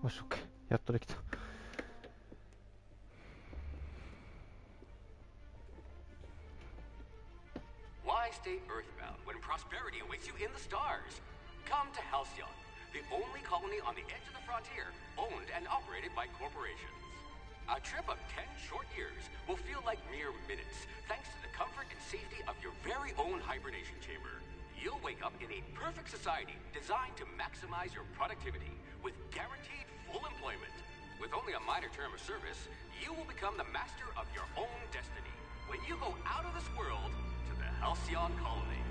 よし、オッケー。やっとできた。Why stay earthbound when prosperity awaits you in the stars? Come to Halcyon, the only colony on the edge of the frontier, owned and operated by corporations. A trip of 10 short years will feel like mere minutes, thanks to the comfort and safety of your very own hibernation chamber. You'll wake up in a perfect society designed to maximize your productivity, with guaranteed full employment. With only a minor term of service, you will become the master of your own destiny when you go out of this world to the Halcyon colony.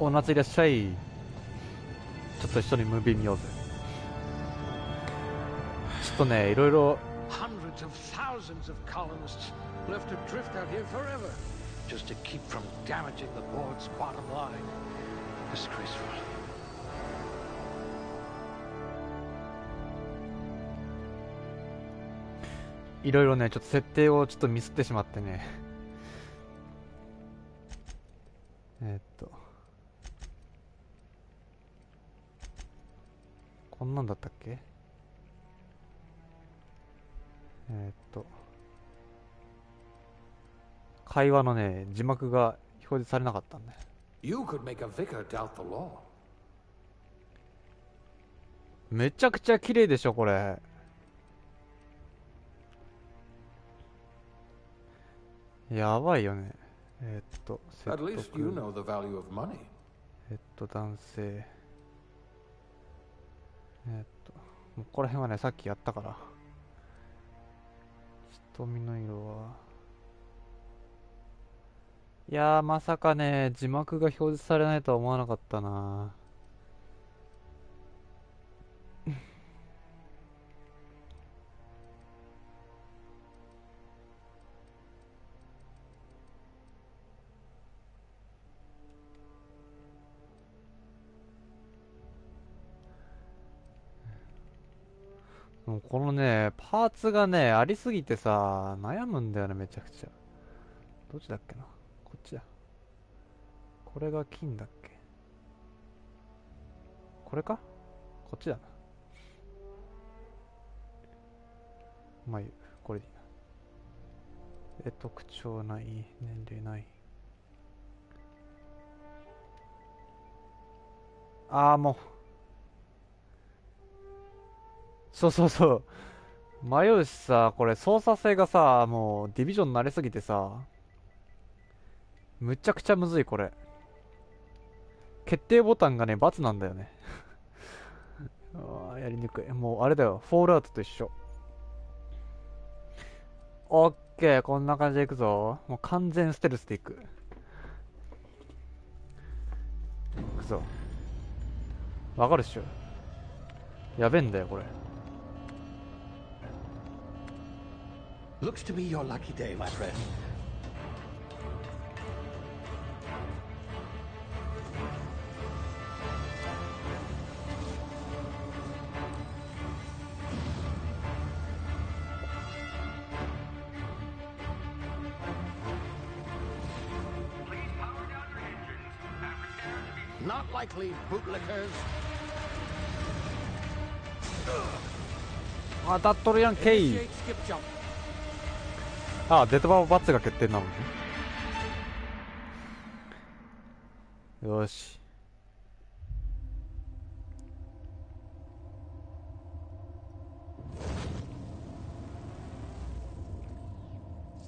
お夏いらっしゃい。ちょっと一緒にムービー見ようぜ。ちょっとね、いろいろ Hundreds of thousands of colonists left adrift out here forever, just to keep from damaging the board's bottom line. Disgraceful. いろいろね、ちょっと設定をちょっとミスってしまってね。こんなんだったっけ？会話のね、字幕が表示されなかったんだよ。You could make a vicar doubt the law. めちゃくちゃ綺麗でしょ、これ。やばいよね。At least you know the value of money. 男性。もうここら辺はね、さっきやったから。瞳の色は。いやー、まさかね、字幕が表示されないとは思わなかったな。もうこのね、パーツがね、ありすぎてさ、悩むんだよね、めちゃくちゃ。どっちだっけな。こっちだ。これが金だっけ。これかこっちだな。まあいい。これでいいな。特徴ない。年齢ない。ああ、もう。そうそうそう。迷うしさ、これ操作性がさ、もうディビジョンに慣れすぎてさ、むちゃくちゃむずいこれ。決定ボタンがね、×なんだよね。あーやりにくい。もうあれだよ、フォールアウトと一緒。オッケー、こんな感じでいくぞ。もう完全ステルスでいく。いくぞ。わかるっしょ。やべえんだよ、これ。Looks to be your lucky day, my friend. Not likely, bootlickers. 当たっとるやんけい。 Initiate skip jump. あ、デッドバーバツが決定なのね。よし。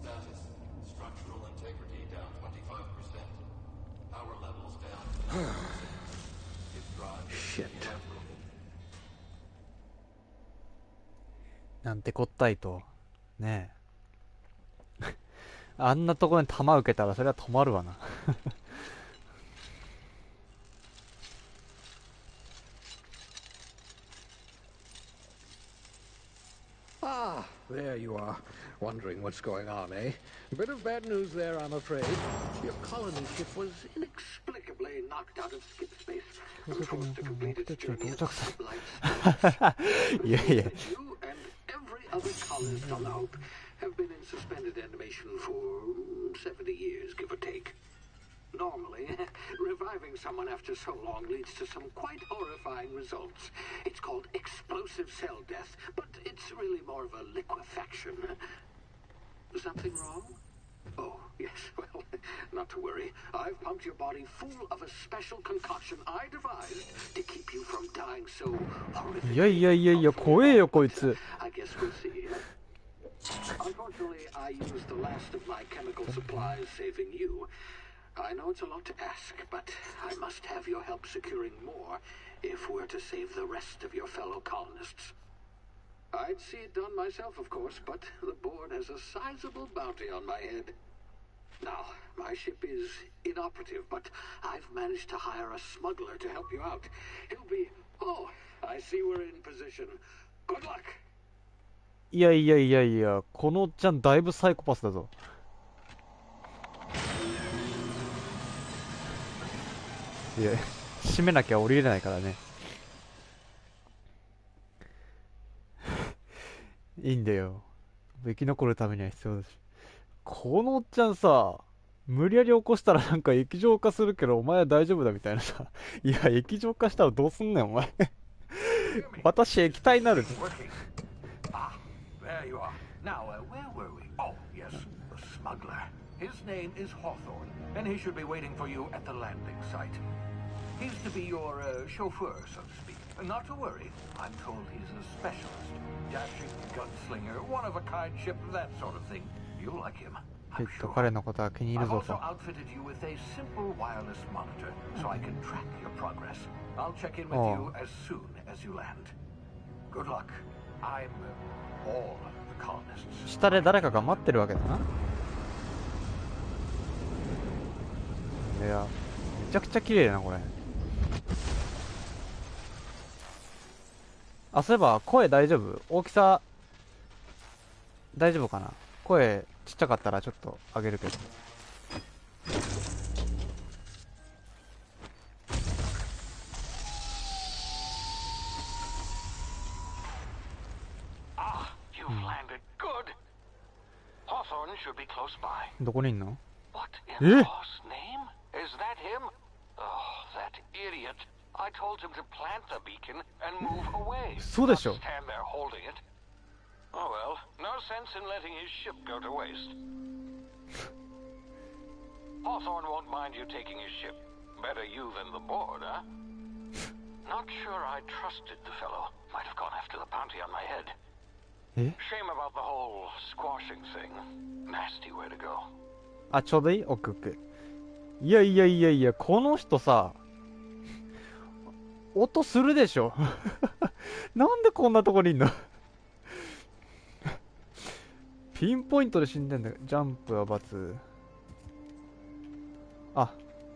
Status: structural integrity down 25%. Power levels なんてこったいと。ねえ。あんなところに弾受けたらそれは止まるわな。Ah, there you are. Wondering what's going on, eh? A bit of bad news there, I'm afraid. Your colony ship was inexplicably knocked out of skip space. 強制的に Forced to 目 complete its 的地に journey 到 at 着す sublight speeds. る。いやいや。That you and every other colonist on the Hope have been in suspended animation for 70 years, give or take. Normally, reviving someone after so long leads to some quite horrifying results. It's called explosive cell death, but it's really more of a liquefaction. Something wrong? Oh, yes, well, not to worry. I've pumped your body full of a special concoction I devised to keep you from dying so いやいやいやいや、怖えよこいつ。 I guess we'll see. Unfortunately, I used the last of my chemical supplies saving you. I know it's a lot to ask, but I must have your help securing more if we're to save the rest of your fellow colonists. I'd see it done myself, of course, but the board has a sizable bounty on my head. Now, my ship is inoperative, but I've managed to hire a smuggler to help you out. He'll be... Oh, I see we're in position. Good luck! いやいやいやいや、このおっちゃんだいぶサイコパスだぞ。いや、閉めなきゃ降りれないからね。いいんだよ。生き残るためには必要だし。このおっちゃんさ、無理やり起こしたらなんか液状化するけどお前は大丈夫だみたいなさ。いや、液状化したらどうすんねんお前。私液体になる。Ah, there you are. Now, where were we? Oh, yes, the smuggler. His name is Hawthorne, and he should be waiting for you at the landing site. He's to be your chauffeur, so to speak. Not to worry, I'm told he's a specialist. Dashing gunslinger, one-of-a-kind ship, that sort of thing. You'll like him, きっ I'm と sure. 彼のことは気に入る I've ぞ also と。 outfitted you with a simple wireless monitor, so I can track your progress. I'll check in with Oh. you as soon as you land. Good luck. I'm all the colonists. 下で誰かが待ってるわけだな。いや、めちゃくちゃ綺麗だなこれ。あ、そういえば声大丈夫？大きさ大丈夫かな？声ちっちゃかったらちょっと上げるけど。Ah, you've landed. Good. Hawthorne should be close by. どこにいんの？ What in え？ God's name? Is that him? Oh, that idiot. I told him to plant the beacon and move away. そうでしょ。 Not stand there holding it. Oh well, no sense in letting his ship go to waste. Hawthorne won't mind you taking his ship. Better you than the board, huh? Not sure I trusted the fellow. Might have gone after the bounty on my head. え？ Shame about the whole squashing thing. Nasty way to go. あ、ちょうどいい？オッケーオッケー。いやいやいやいや、この人さ、音するでしょ。なんでこんなとこにいんの？ピンポイントで死んでんだよ。ジャンプは×。あ、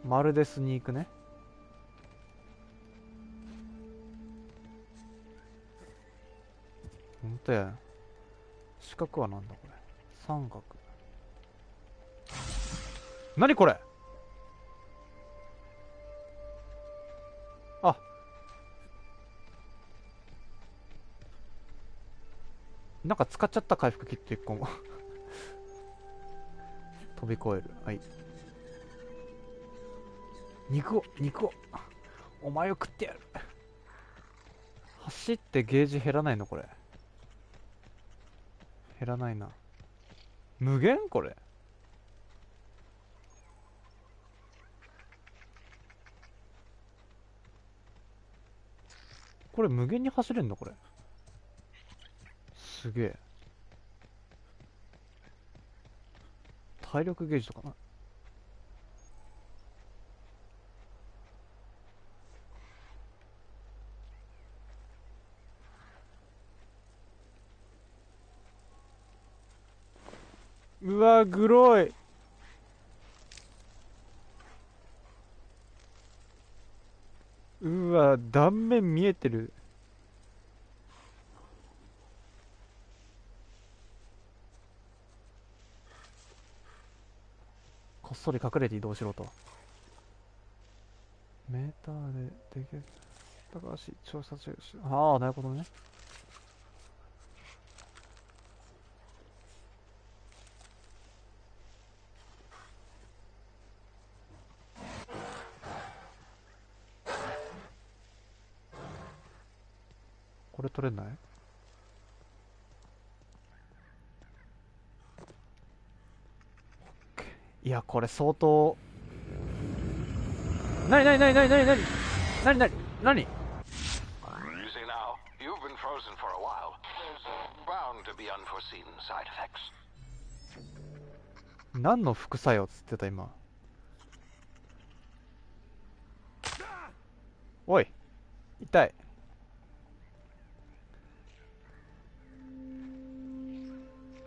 まるでスニークね。ほんとや。四角はなんだこれ。三角。なにこれ？あ、なんか使っちゃった回復キット1個も。飛び越える。はい。肉をお前を食ってやる。走ってゲージ減らないのこれ？減らないな。無限これ？これ無限に走れんのこれ？すげえ。体力ゲージとかな。うわグロい。うわ断面見えてる。こっそり隠れて移動しろと。メーターでできる高橋調査中。ああなるほどね。これ取れない？いやこれ相当。なになになになになになになになになに。 You see now, you've been frozen for a while. There's bound to be unforeseen side effects. 何の副作用っつってた今。おい痛い。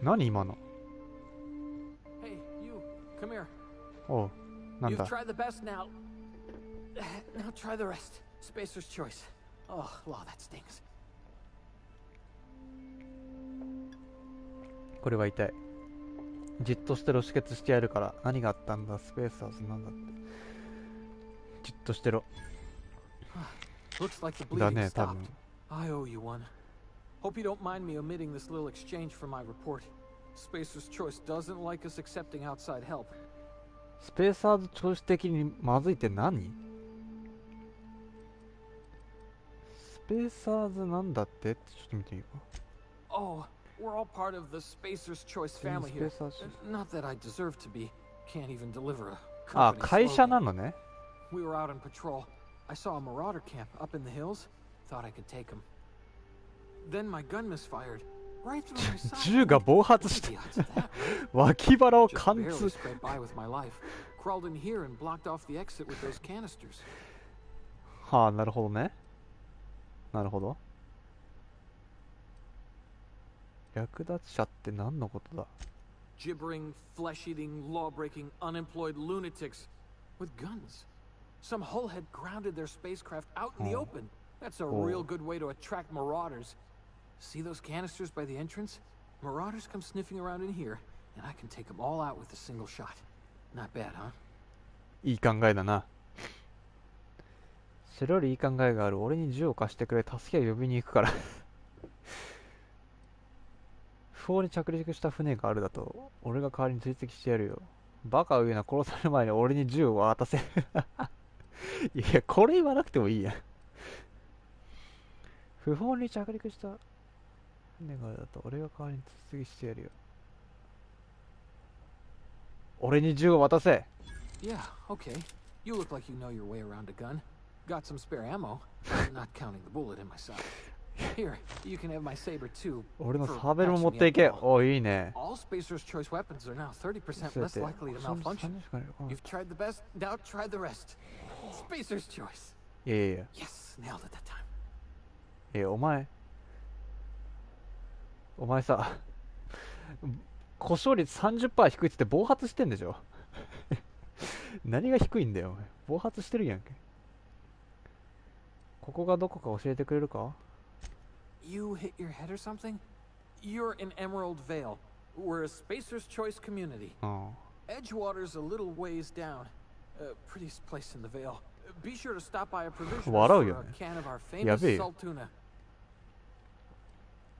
何今の。 Hey, you, come here. おうなん You've だ。 tried the best now. Now try the rest. Spacer's choice. Oh, wow, that stings. これは痛い。じっとしてろ止血してやるから。何があったんだスペーサーズなんだって。じっとしてろ。 Looks like the だ bleeding ね多 stopped. 分。 I owe you one. Hope you don't mind me omitting this little exchange from my report. Spacer's choice doesn't like us accepting outside help. スペーサーズ調子的にまずいって何？スペーサーズなんだってってちょっと見てみようか。 Oh, we're all part of the Spacer's choice family here. Spacer's Not that I deserve to be. Can't even deliver a あ、 company 会社 slogan. なのね。 We were out on patrol. I saw a marauder camp up in the hills. Thought I could take him. Then my gun misfired. Right through my side. 銃が暴発し What て are the odds of that, right? 脇腹を Just 貫 barely 通。 scraped by with my life. Crawled in here and blocked off the exit with those canisters. はあなるほどね。なるほど。略奪者って何のことだ。 Gibbering, flesh-eating, law-breaking, unemployed lunatics with guns. Some hullhead grounded their spacecraft out in the Oh. open. That's a Oh. real good way to attract marauders. See those canisters by the entrance? Marauders come sniffing around in here, and I can take them all out with a single shot. Not bad, huh? いい考えだな。それよりいい考えがある。俺に銃を貸してくれ。助けを呼びに行くから。不法に着陸した船があるだと。俺が代わりに追跡してやるよ。バカを言うな。殺される前に俺に銃を渡せ。いや、これ言わなくてもいいや。不法に着陸した船があるだと。俺が代わりに追跡してやるよ。俺に銃を渡せ。 Yeah, okay. You look like you know your way around a gun. Got some spare ammo, not counting the bullet in my side. Here, you can have my saber too. 俺の for サーベルも patching 持 me ってい up け。 along. おいいね。 All Spacer's choice weapons are now 30% そうやっ less て likely to malfunction. You've tried the best, now try the rest. Spacer's choice. いやいやいや。 Yes, nailed it that time. お前さ、故障率 30% 低いっつって暴発してんでしょ。何が低いんだよ、お前。暴発してるやんけ。ここがどこか教えてくれるか？ You hit your head or something? You're in Emerald Vale. We're a Spacer's choice community. うん。 Edgewater's a little ways down. Prettiest place in the Vale. Be sure to stop by a provision 笑う for よ a ね。 can of our や famous べえよ。 salt tuna.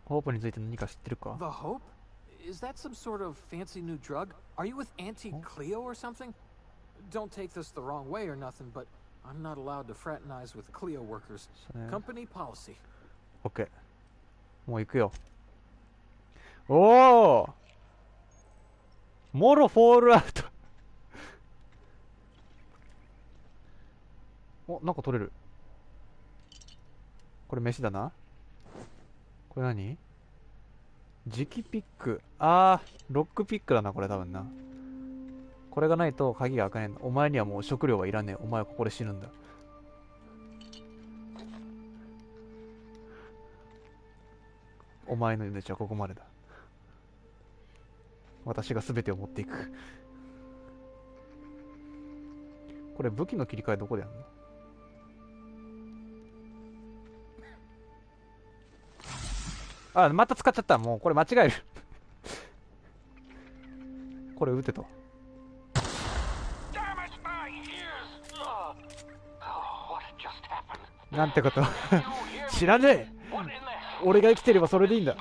ホープについて何か知ってるか？ The Hope? Is that some sort of fancy new drug? Are you with Auntie Cleo or something? Don't take this the wrong way or nothing, but I'm not allowed to fraternize with Cleo workers. そうね。 Company policy. オッケー。もう行くよ。おお。もろフォールアウト。お、なんか取れる。これ飯だな。これ何？磁気ピック。あー、ロックピックだな、これ多分な。これがないと鍵が開かねえんだ。お前にはもう食料はいらねえ。お前はここで死ぬんだ。お前の命はここまでだ。私が全てを持っていく。これ武器の切り替えどこでやんの？あ、また使っちゃった。もうこれ間違える。これ撃てと。なんてこと。知らねえ。俺が生きてればそれでいいんだ。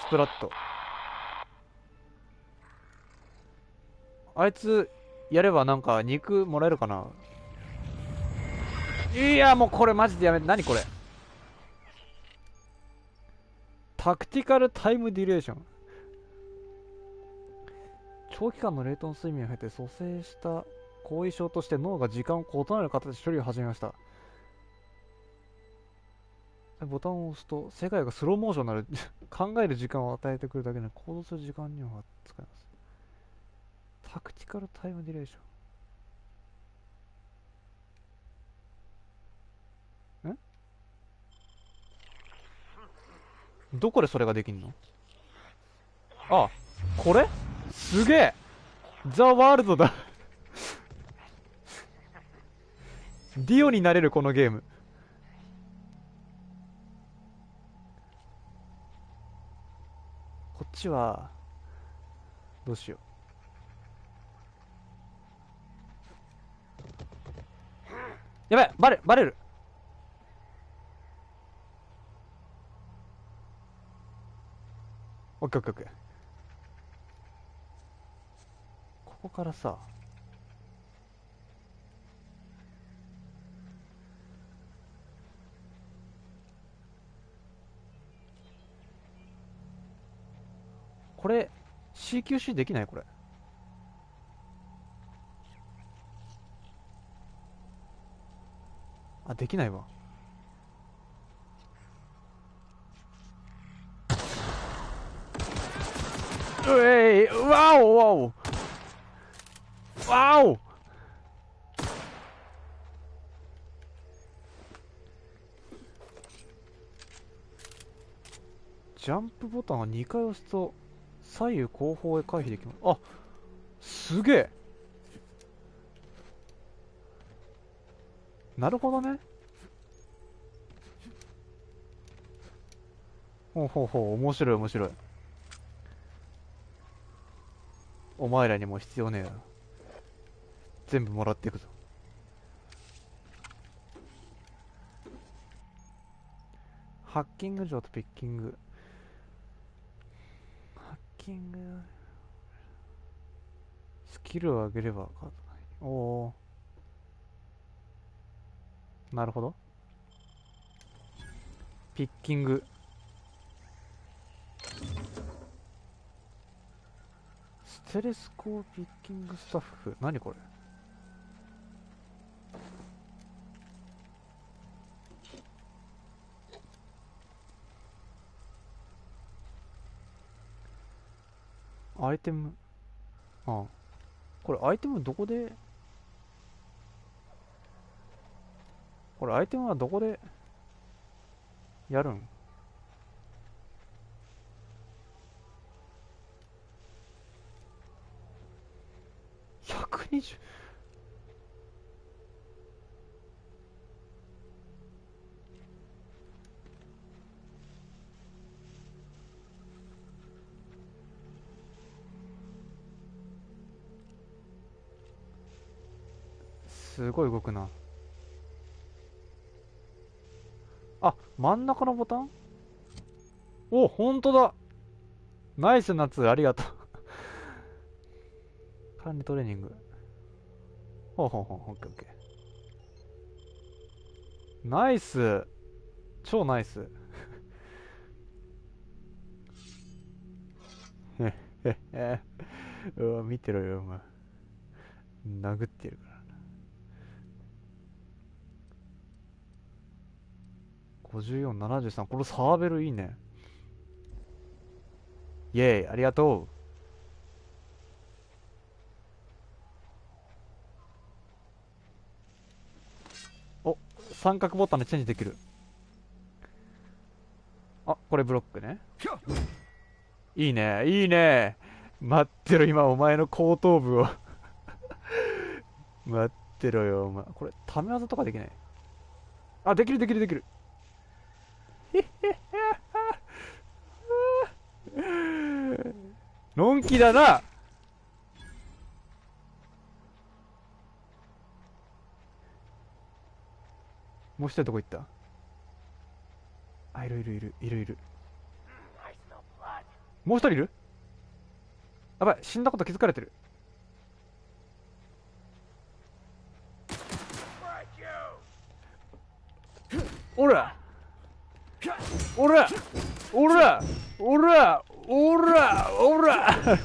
スプラット。あいつやればなんか肉もらえるかな。いやもうこれマジでやめて。何これ。タクティカルタイムディレーション。長期間の冷凍睡眠を経て蘇生した後遺症として脳が時間を異なる形で処理を始めました。ボタンを押すと世界がスローモーションになる。考える時間を与えてくるだけで行動する時間には使えます。タクティカルタイムディレーション。どこでそれができんの？あ、これすげえ。ザ・ワールドだ。ディオになれるこのゲーム。こっちはどうしよう。やばい、バレる。オッケーオッケーオッケー。ここからさ、これ CQC できない？これあ、できないわ。わおわおわお。ジャンプボタンは2回押すと左右後方へ回避できます。あ、すげえ。なるほどね。ほうほうほう、面白い面白い。お前らにも必要ねえよ。全部もらっていくぞ。ハッキング錠とピッキング。ハッキング。スキルを上げれば。おお。なるほど。ピッキング。ステレスコーピッキングスタッフ。何これ。アイテム。ああ。これアイテムどこで、これアイテムはどこでやるん？120。すごい動くな。あ、真ん中のボタン？お、ほんとだ。ナイス夏、ありがとう。管理トレーニング。ほうほうほう、オッケーオッケー。ナイス。超ナイス。へへへ。うわ、見てろよ、お前。殴ってるから。54、73。これサーベルいいね。イェーイ、ありがとう。お、三角ボタンでチェンジできる。あ、これブロックね。いいね、いいね。待ってろ、今お前の後頭部を待ってろよ、お前。これ、ため技とかできない？あ、できるできるできる。のんきだな。もう一人どこ行った？あ、いるいるいるいるいる。もう一人いる？やばい、死んだこと気づかれてる。おらおらおらおらおらおら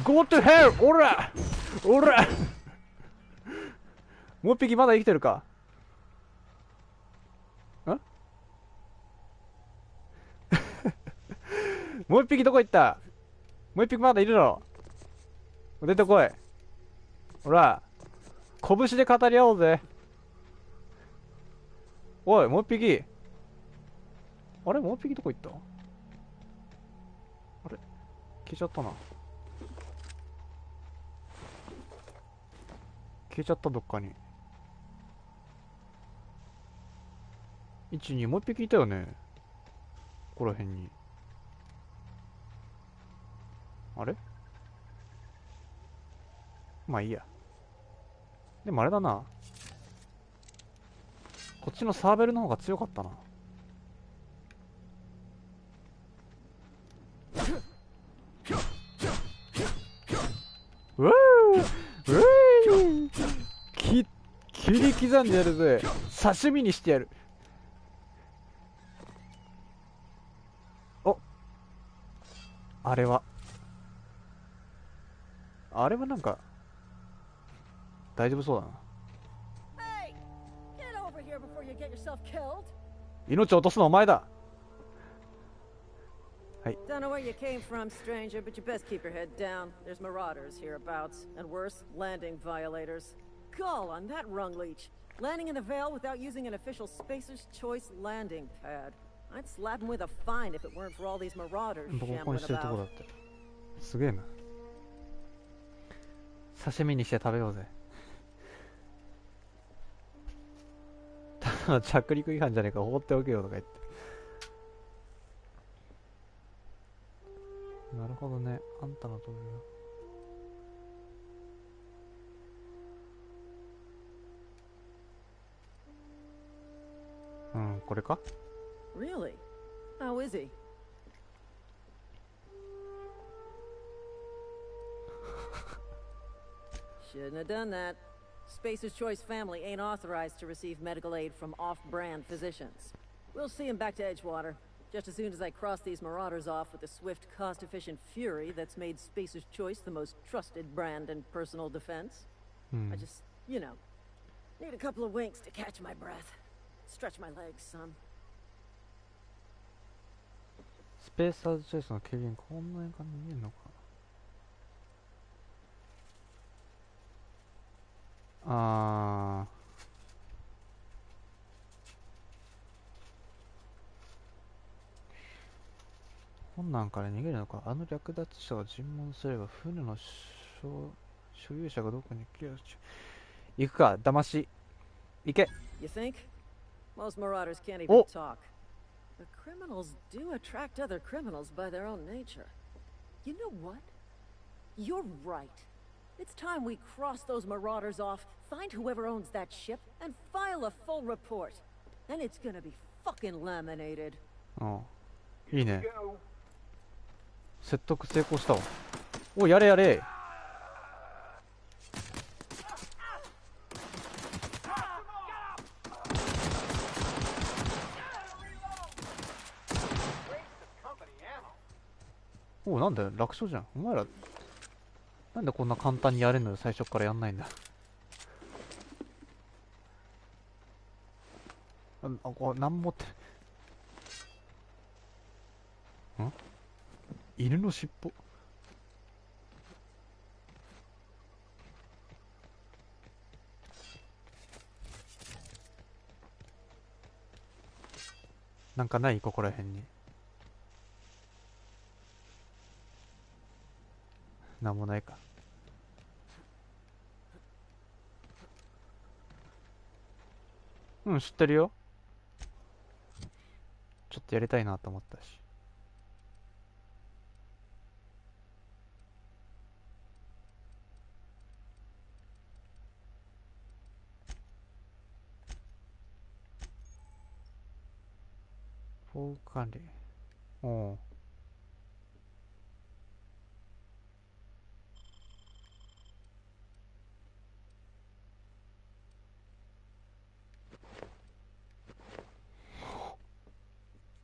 Go to hell! おらおらもう一匹まだ生きてるか？んもう一匹どこ行った？もう一匹まだいるの？出てこい。ほら、拳で語り合おうぜ。おい、もう一匹。あれもう一匹どこ行った？あれ消えちゃったな。消えちゃった、どっかに。1、2、もう一匹いたよね。ここら辺に。あれまあいいや。でもあれだな。こっちのサーベルの方が強かったな。うわーうわー切り刻んでやるぜ。刺身にしてやる。お、あれはなんか大丈夫そうだな。Hey, get over here before you get yourself killed. 命を落とすのはお前だ。はい。 Don't know where you came from, stranger, but you best keep your head down. There's marauders hereabouts, and worse, landing violators. Call on that rung leech. Landing in the Vale without using an official Spacer's Choice landing pad. I'd slap him with a fine if it weren't for all these marauders ボコボコに shambling してるとこだ about. って。すげえな。刺身にして食べようぜ。ただの着陸違反じゃねえか、放っておけよとか言って。なるほどね。あんたの通りよ。うん、これか？ Really? How is he? Shouldn't have done that. Spacer's Choice family ain't authorized to receive medical aid from off-brand physicians. We'll see him back to Edgewater, just as soon as I cross these marauders off with the swift, cost-efficient fury that's made Spacer's Choice the most trusted brand in personal defense. I just, you know, need a couple of winks to catch my breath. Stretch my legs, son. スペーサーズチョイスの軽減、こんなに感じ見えるのか。本なんから逃げるのか。あの略奪者が尋問すれば船の所有者がどこに行くか。騙し行け。 You think? Most marauders can't even Oh. talk. But criminals do attract other criminals by their own nature. You know what? You're right. It's time we cross those marauders off, find whoever owns that ship, and file a full report. Then it's gonna be fucking laminated. いいね。説得成功したわ。お、やれやれ。お、なんだよ、楽勝じゃん。お前らなんでこんな簡単にやれんのよ。最初からやんないんだ。なんも持ってん犬の尻尾。なんかないここら辺に。なんもないか。うん、知ってるよ。ちょっとやりたいなと思ったし。フォーク管理。おお。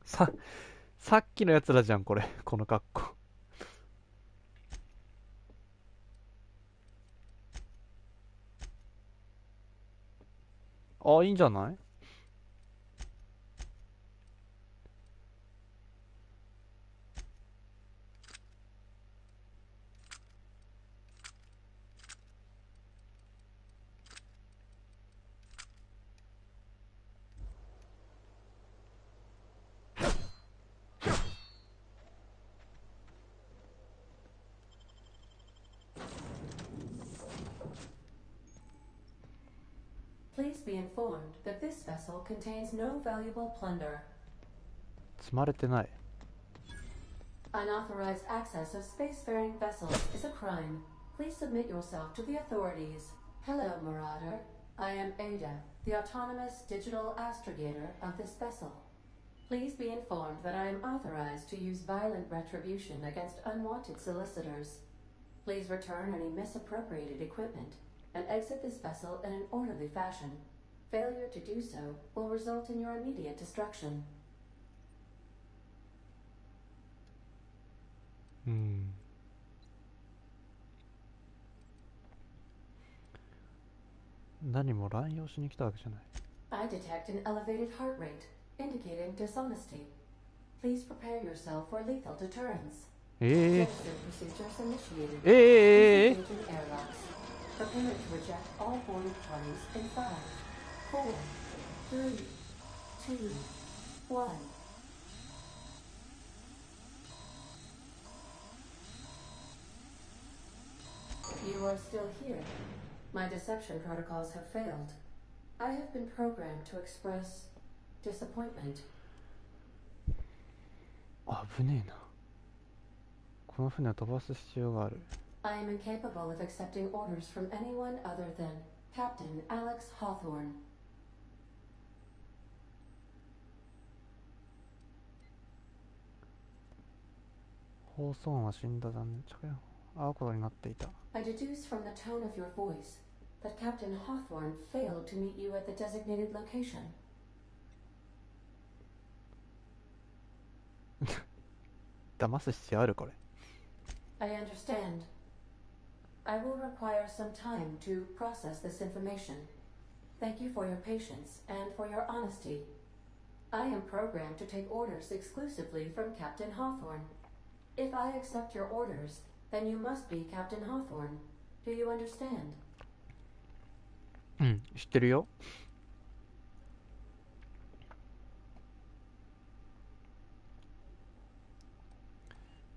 さ、さっきのやつらじゃん、これ。この格好。あ、いいんじゃない？Please be informed that this vessel contains no valuable plunder. 積まれてない。Unauthorized access of spacefaring vessels is a crime. Please submit yourself to the authorities. Hello, Marauder. I am Ada, the autonomous digital astrogator of this vessel. Please be informed that I am authorized to use violent retribution against unwanted solicitors. Please return any misappropriated equipment and exit this vessel in an orderly fashion. Failure to do so will result in your immediate destruction. うん。何も乱用しに来たわけじゃない。I detect an elevated heart rate, indicating dishonesty. Please prepare yourself for lethal deterrence. え Jetstream procedures initiated. ええええ Please engage in airlocks. Prepare to reject all boarded parties in 5, 4, 3, 2, 1. You are still here. My deception protocols have failed. I have been programmed to express disappointment. 危ねえな。この船を飛ばす必要がある。I am incapable of accepting orders from anyone other than Captain Alex Hawthorne. 放送音は死んだ残念。会うことになっていた。I deduce from the tone of your voice that Captain Hawthorne failed to meet you at the designated location. 騙す必要あるこれ。I understand. I will require some time to process this information. Thank you for your patience and for your honesty. I am programmed to take orders exclusively from Captain Hawthorne. If I accept your orders, then you must be Captain Hawthorne. Do you understand? うん、知ってるよ。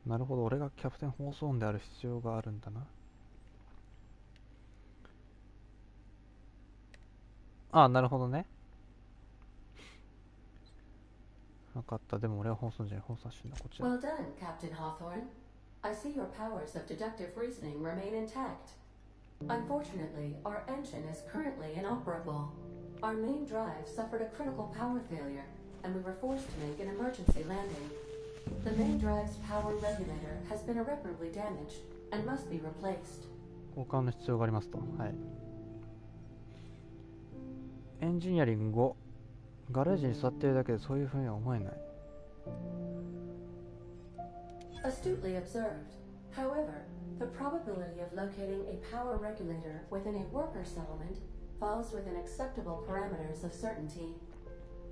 なるほど、俺がキャプテン放送音である必要があるんだな。ああ、なるほどね。分かった。でも俺は放送じゃない。放送しんだ。こっちだ。 Well done, Captain Hawthorne. I see your powers of deductive reasoning remain intact. Unfortunately, our engine is currently inoperable. Our main drive suffered a critical power failure, and we were forced to make an emergency landing. The main drive's power regulator has been irreparably damaged and must be replaced. 交換の必要がありますと。はい。エンジニアリング5。ガレージに座っているだけでそういうふうには思えない。Astutely observed. However, the probability of locating a power regulator within a worker settlement falls within acceptable parameters of certainty.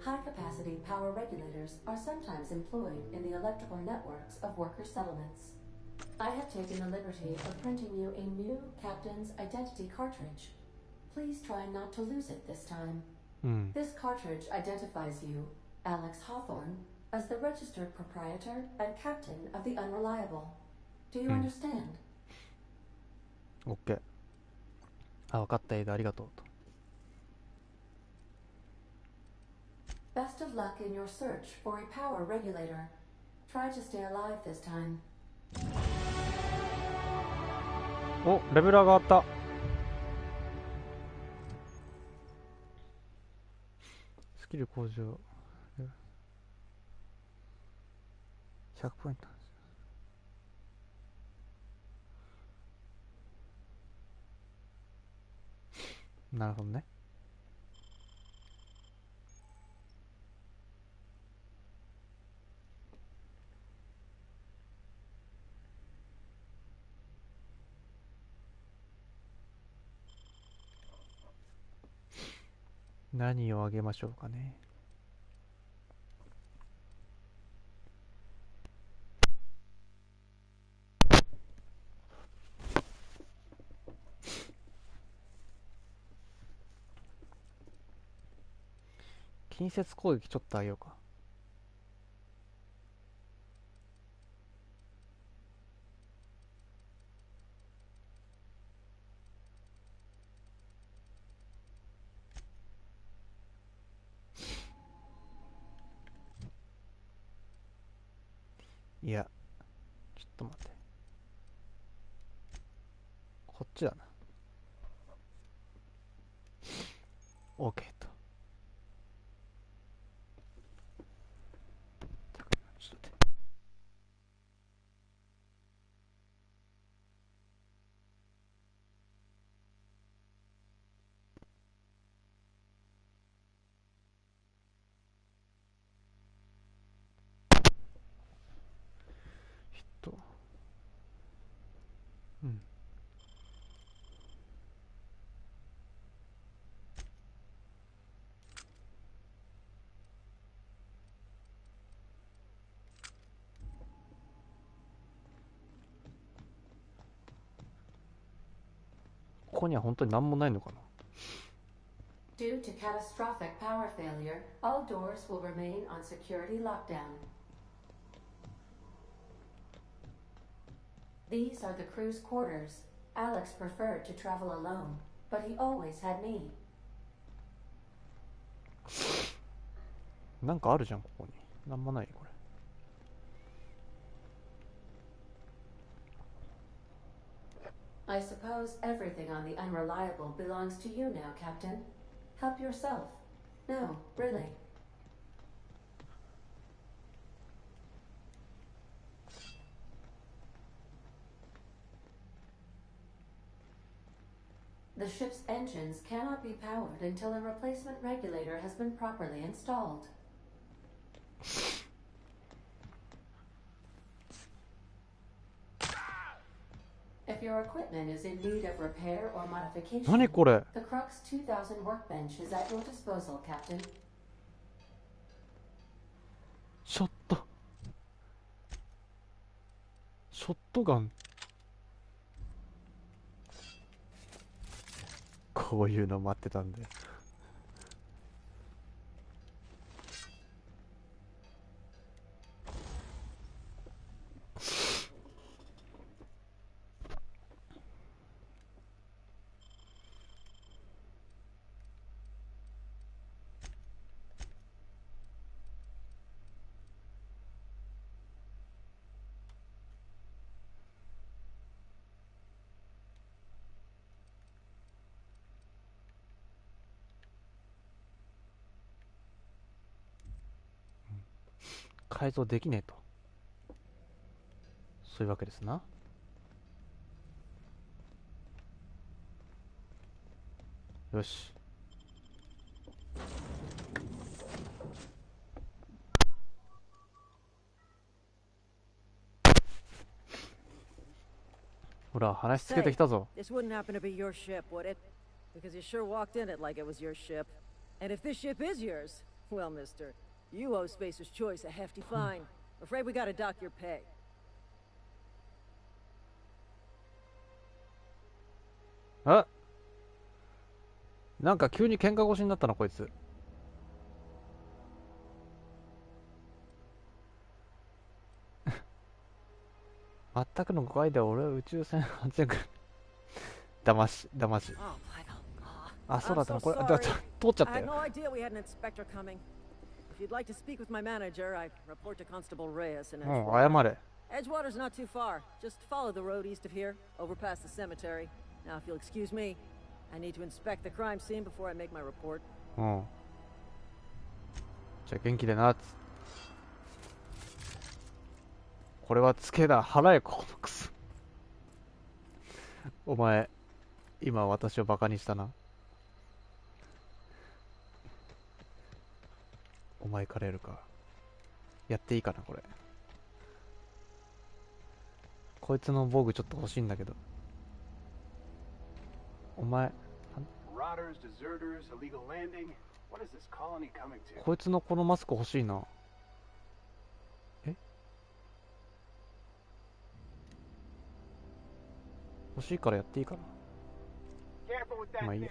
High-capacity power regulators are sometimes employed in the electrical networks of worker settlements. I have taken the liberty of printing you a new captain's identity cartridge. Please try not to lose it this time. This cartridge identifies you, Alex Hawthorne, as the registered proprietor and captain of the Unreliable. Do you understand? オッケー。あ、分かった、エイドありがとうと。 Best of luck in your search for a power regulator. Try to stay alive this time. お、レベル上がった。スキル向上100ポイント。なるほどね。何をあげましょうかね。近接攻撃ちょっとあげようか。いや、ちょっと待って。こっちだな。 OK と。ちょっと待って。うん。ここには本当に何もないのかな。 Due to catastrophic power failure, all doors will remain on security lockdown. These are the crew's quarters. Alex preferred to travel alone, but he always had me. なんかあるじゃん、ここに。なんもないこれ。I suppose everything on the Unreliable belongs to you now, Captain. Help yourself. No, really. The ship's engines cannot be powered until a replacement regulator has been properly installed. If your equipment is in need of repair or 何 modification, これ。 the Crux 2000 workbench is at your disposal, Captain. ショット。ショットガン。こういうの待ってたんで。改造できねえと。そういうわけですな。よし。ほら、話つけて Say, きたぞ。 this wouldn't happen to be your ship, would it? Because you sure walked in it like it was your ship. And if this ship is yours, well, mister, you owe Spacer's Choice a hefty fine. Afraid we gotta dock your pay. あ、なんか急に喧嘩腰になったなこいつ。全くの誤解で俺は宇宙船安全軍だまし。Oh,あ、そうだ I'm ったな。so これ、sorry. 通っちゃっ I た had よ。no idea we had an inspector coming. If you'd like to speak with my manager, I report to Constable Reyes in うん、Edgewater. 謝れ。Edgewater's not too far. Just follow the road east of here, over past the cemetery. Now, if you'll excuse me, I need to inspect the crime scene before I make my report. うん。じゃあ元気でな。これはツケだ。払え、このクソ。お前、今私をバカにしたな。お前からやるか。やっていいかな、これ。こいつの防具ちょっと欲しいんだけど。お前、こいつのこのマスク欲しいな。え、欲しいからやっていいかな。まあいいや。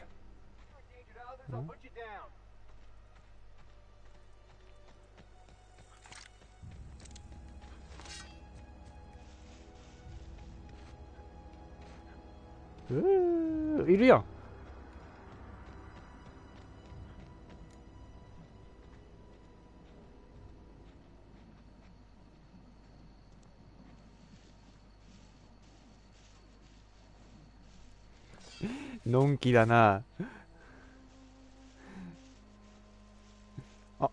ん、いるやん。のんきだな。あ、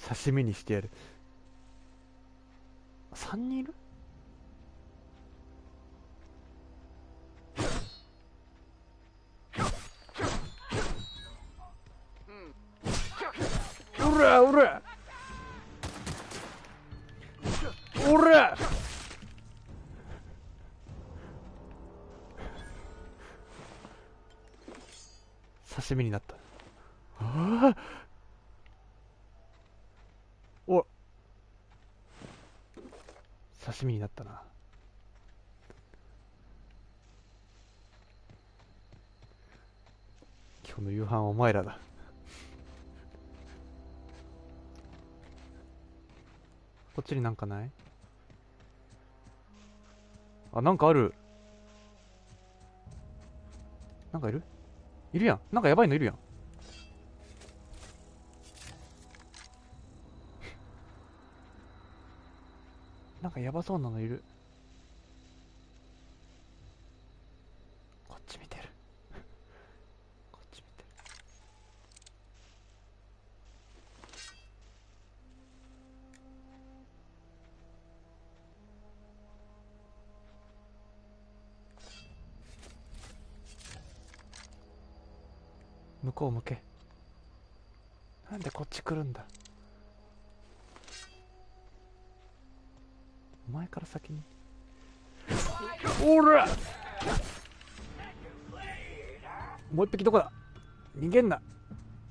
刺身にしてやる。3人いる。おらおらおら、刺身になった。ああ、お、刺身になったな。今日の夕飯はお前らだ。こっちになんかない？あ、なんかある。なんかいる？いるやん。なんかやばいのいるやん。なんかやばそうなのいる。こっち見てる。こっち見てる。向こう向け。なんでこっち来るんだ。お前から先に。おら、もう一匹どこだ。逃げんな。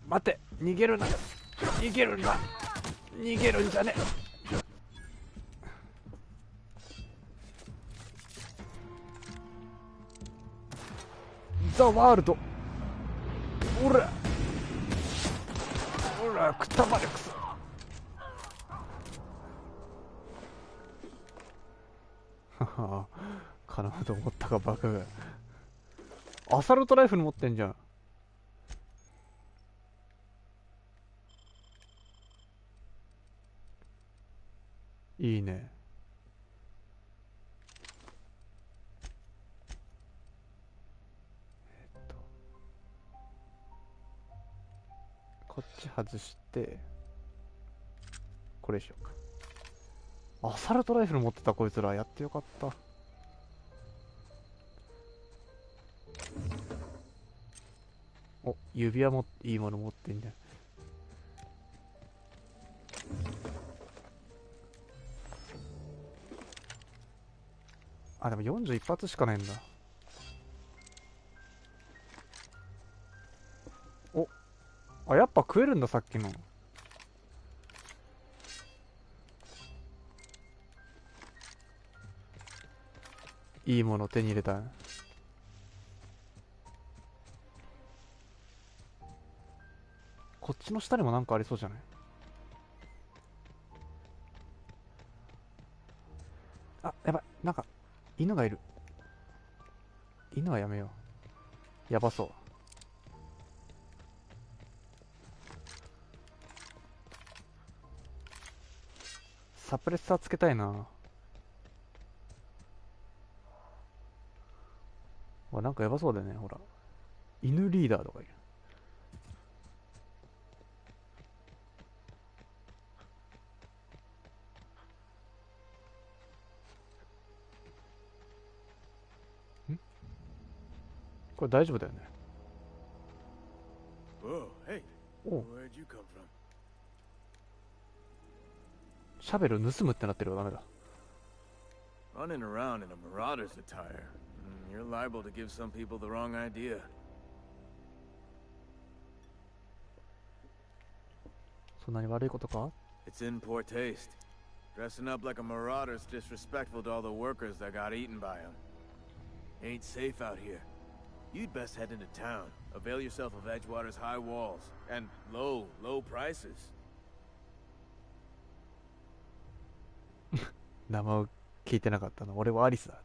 待て、逃げるな。逃げるな。逃げるんじゃね。ザ・ワールド。おらおら、くたばれくそ。はは、かなと思ったかバカが。アサルトライフル持ってんじゃん。いいね。こっち外してこれしようか。アサルトライフル持ってたこいつら。やってよかった。お、指輪もいいもの持ってんじゃん。あ、でも41発しかないんだ。お、あ、やっぱ食えるんだ、さっきの。いいもの手に入れた。こっちの下にもなんかありそうじゃない？あ、やばい。なんか、犬がいる。犬はやめよう。やばそう。サプレッサーつけたいな。なんかやばそうだよね、ほら。犬リーダーとかいる。これ大丈夫だよね。Whoa, hey. おう、 Where'd you come from? シャベル盗むってなってるよ。ダメだ。 Running around in a marauder's attire. You're liable to give some people the wrong idea. そんなに悪いことか？ It's in poor taste. Dressing up like a marauder's disrespectful to all the workers that got eaten by him. Ain't safe out here. You'd best head into town. Avail yourself of Edgewater's high walls and low prices. 名前を聞いてなかったな。俺はアリスだ。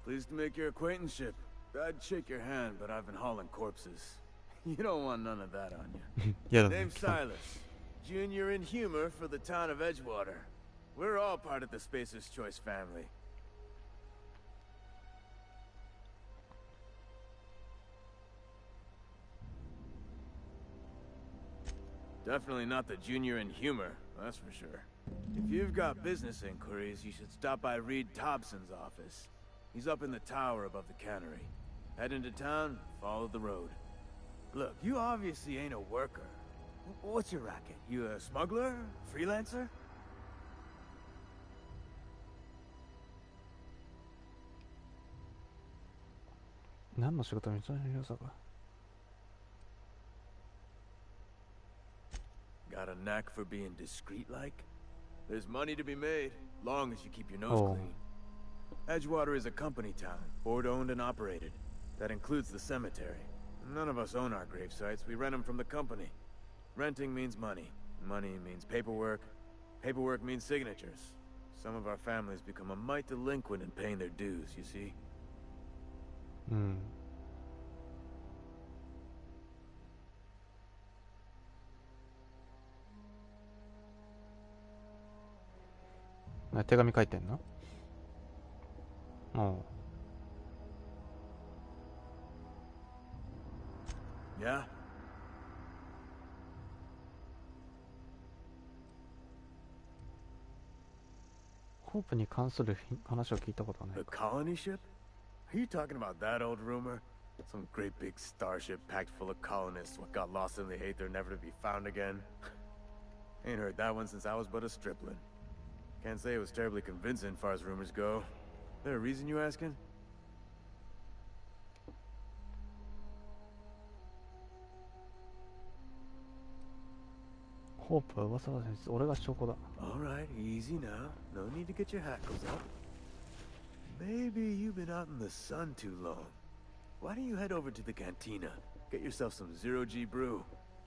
Pleased to make your acquaintanceship. I'd shake your hand, but I've been hauling corpses. You don't want none of that on you. やだね。 Name's Silas. Junior in humor for the town of Edgewater. We're all part of the Spacer's Choice family. Definitely not the junior in humor, that's for sure. If you've got business inquiries, you should stop by Reed Thompson's office. He's up in the tower above the cannery. Head into town, follow the road. Look, you obviously ain't a worker. What's your racket? You a smuggler? Freelancer? 何の仕事みたいな良さか。 Got a knack for being discreet-like? There's money to be made, long as you keep your nose Oh. clean. Edgewater is a company town, board-owned and operated. That includes the cemetery. None of us own our grave sites, we rent them from the company. Renting means money. Money means paperwork. Paperwork means signatures. Some of our families become a mite delinquent in paying their dues, you see? うん。手紙書いてんの？うん。Yeah? ホープに関する話を聞いたことはない The か。 colony ship? Are you talking about that old rumor? Some great big starship packed full of colonists what got lost in the aether never to be found again? Ain't heard that one since I was but a stripling. Can't say it was terribly convincing far as rumors go. There a reason you asking? ホープは噂はです。俺が証拠だ。 Alright, easy now. No need to get your hackles up. Maybe you've been out in the sun too long. Why don't you head over to the cantina? Get yourself some zero-G brew.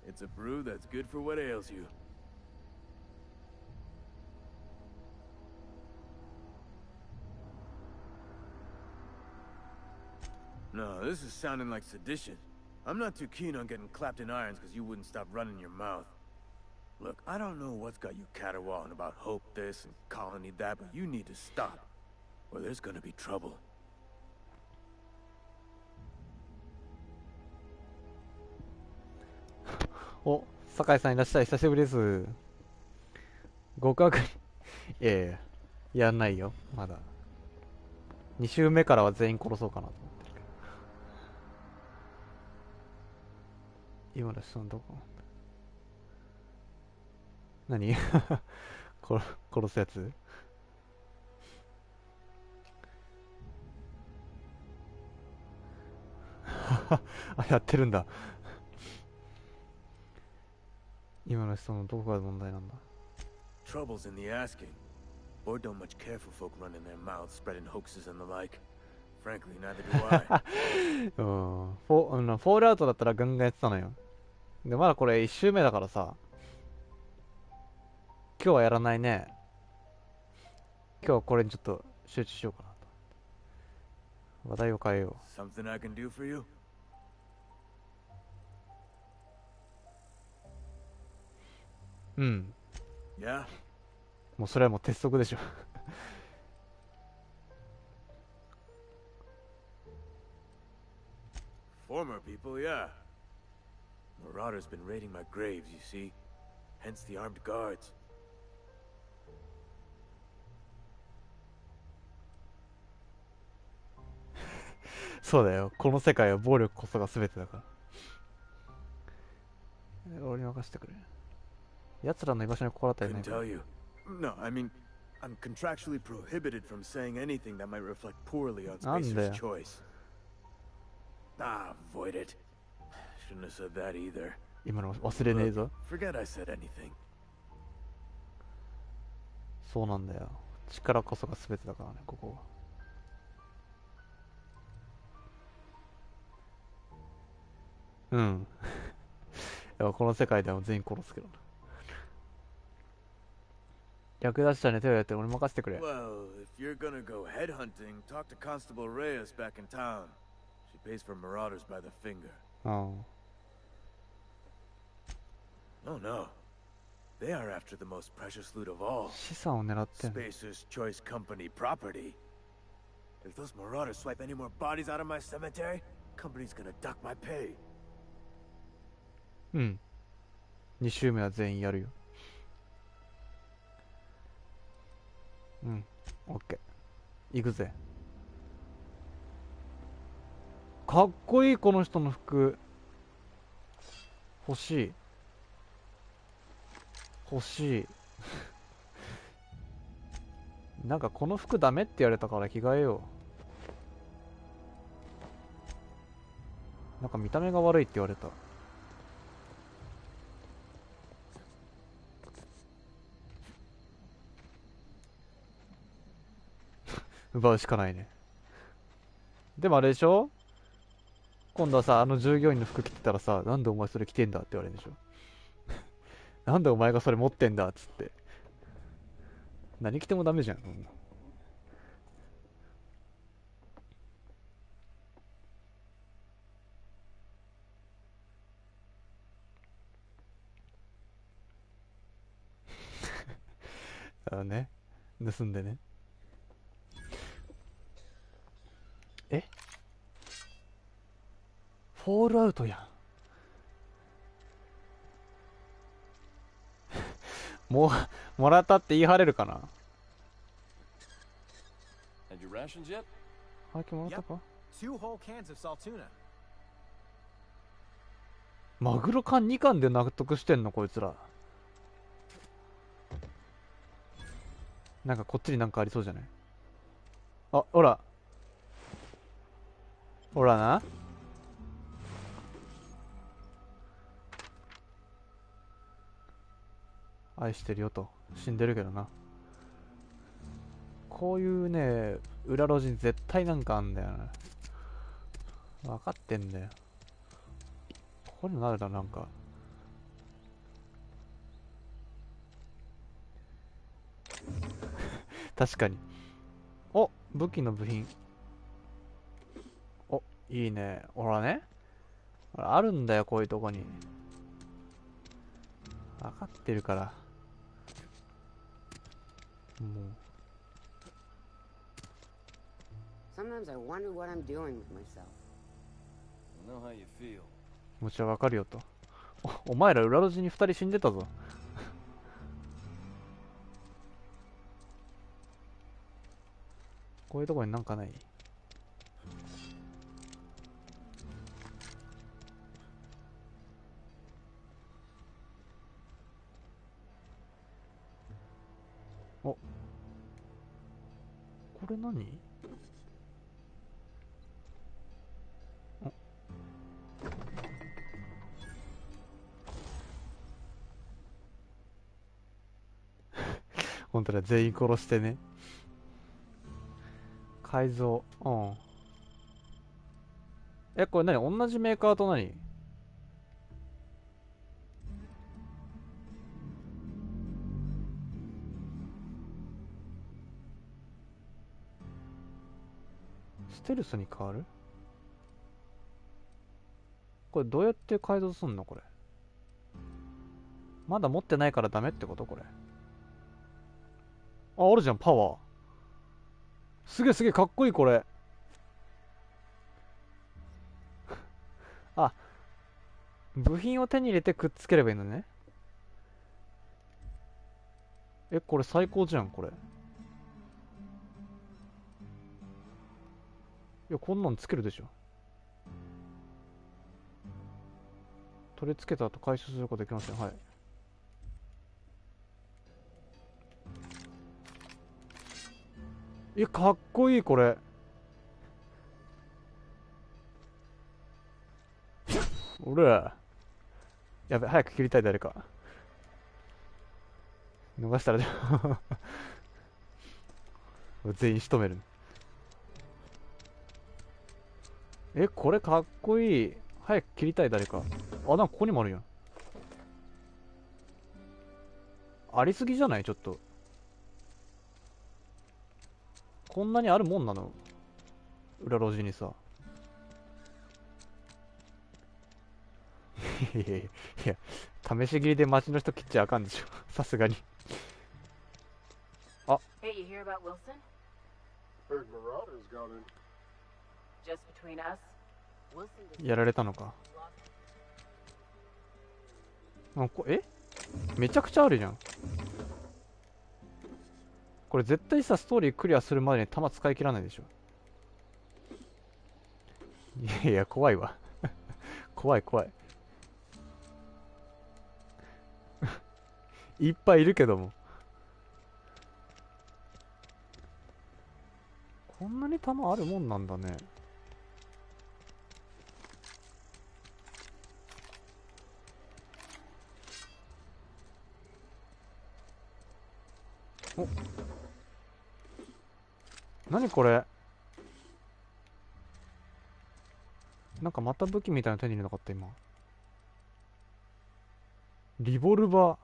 It's a brew that's good for what ails you. No, this is sounding like sedition. I'm not too keen on getting clapped in irons because you wouldn't stop running your mouth. Look, I don't know what's got you caterwauling about hope this and colony that, but you need to stop, or there's gonna be trouble. お、酒井さんいらっしゃい。久しぶりです。極悪にやんないよ。まだ。2周目からは全員殺そうかなと思ってるけど。今の人のどこ？何殺すやつ？あ、やってるんだ。今の人のどこが問題なんだ？ Trouble's in the asking. Or don't much care for folk running their mouths, spreading hoaxes and the like. Frankly, neither do I. フォールアウトだったらガンガンやってたのよ。で、まだこれ1周目だからさ、今日はやらないね。今日はこれにちょっと集中しようかなと。話題を変えよ Something I can do for you? う。うん。Yeah? もうそれはもう鉄則でしょ。Former people, yeah. Marauders been raiding my graves, you see. Hence the armed guards. そうだよ。この世界は暴力こそが全てだから。俺に任せてくれ。奴らの居場所に心当たりない Couldn't か tell you. No, I mean, I'm contractually prohibited from saying anything that might reflect poorly on なんだよ。 Spacer's choice. Ah, avoid it. Shouldn't have said that either. 今の忘れねえ Look, ぞ。 forget I said anything. そうなんだよ。力こそが全てだからね、ここは。うん。いやこの世界では全員殺すけどな。役立ちたね、手をやって俺任せてくれ。Well, if you're gonna go headhunting, talk to Constable Reyes back in town. She pays for marauders by the finger. うん。 Oh no. They are after the most precious loot of all. 資産を狙ってんの。 Spacer's Choice Company property. If those marauders swipe any more bodies out of my cemetery, company's gonna duck my pay. うん。2周目は全員やるよ。うん。オッケー。行くぜ。かっこいい、この人の服。欲しい。欲しい。なんかこの服ダメって言われたから着替えよう。なんか見た目が悪いって言われた。奪うしかないね。でもあれでしょ、今度はさ、あの従業員の服着てたらさ、なんでお前それ着てんだって言われるでしょ。なんでお前がそれ持ってんだっつって。何着てもダメじゃん、そんな。あのね、盗んでね。え、フォールアウトやん。もらったって言い張れるかな。 And your rations yet? ハーキもらったか。 2 whole cans of salt tuna. マグロ缶2缶で納得してんのこいつら。なんかこっちになんかありそうじゃない。あ、ほらほらな。愛してるよと。死んでるけどな。こういうね、裏路地に絶対なんかあんだよな。分かってんだよ。ここにもなるだ、なんか。確かに。お、武器の部品。お、いいね。ほらね。ほらあるんだよ、こういうとこに。分かってるから。もう。 Sometimes I wonder what I'm doing with myself. I know how you feel. 気持ちはわかるよと。お前ら裏路地に2人死んでたぞ。こういうとこになんかない。お、これ何？本当だ、全員殺してね。改造。うん。え、これ何？同じメーカーと何？ステルスに変わる？これどうやって改造すんのこれ。まだ持ってないからダメってことこれ。あ、あるじゃん、パワー。すげえすげえかっこいいこれ。あ、部品を手に入れてくっつければいいのね。え、これ最高じゃん、これ。いや、こんなんつけるでしょ。取り付けた後回収することできますよ。はい。え、かっこいい、これ。おら。やべ、早く切りたい、誰か。逃したら全員仕留める。え、これかっこいい。早く切りたい、誰か。あ、なんかここにもあるやん。ありすぎじゃない？ちょっと。こんなにあるもんなの？裏路地にさ。いやいやいや、試し切りで街の人切っちゃあかんでしょ。さすがに。あ、Hey, you hear about Wilson? Heard Marauders got in. Just between us? Wilson just やられたのか。え、めちゃくちゃあるじゃん。これ絶対さ、ストーリークリアするまでに弾使い切らないでしょ。いやいや、怖いわ。怖い怖い。いっぱいいるけども。こんなに弾あるもんなんだね。お、何これ？なんかまた武器みたいなの手に入れなかった今。リボルバー。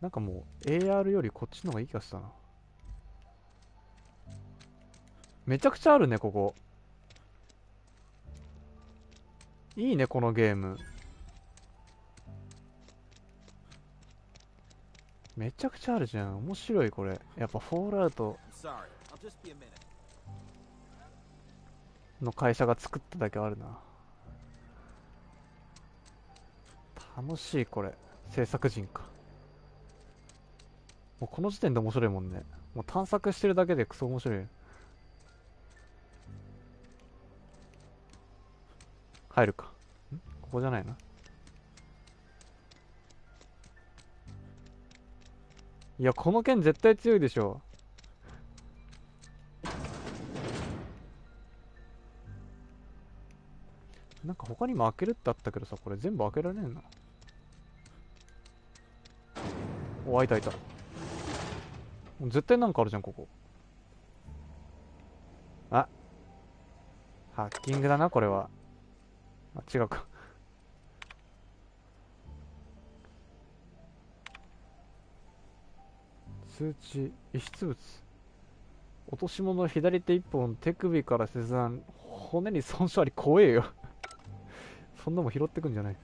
なんかもう AR よりこっちの方がいい気がしたな。めちゃくちゃあるね、ここ。いいね、このゲーム。めちゃくちゃあるじゃん。面白い、これ。やっぱ、フォールアウト Sorry, I'll just be a minute. の会社が作っただけあるな。楽しい、これ。制作陣か。もうこの時点で面白いもんね。もう探索してるだけでクソ面白い。入るか。ここじゃないな。いや、この剣絶対強いでしょ。なんか他にも開けるってあったけどさ、これ全部開けられねえな。お、開いた開いた。絶対なんかあるじゃん、ここ。あ、ハッキングだな、これは。あ、違うか。通知、遺失物。落とし物左手一本、手首から切断。骨に損傷あり、怖えよ。そんなもん拾ってくんじゃない。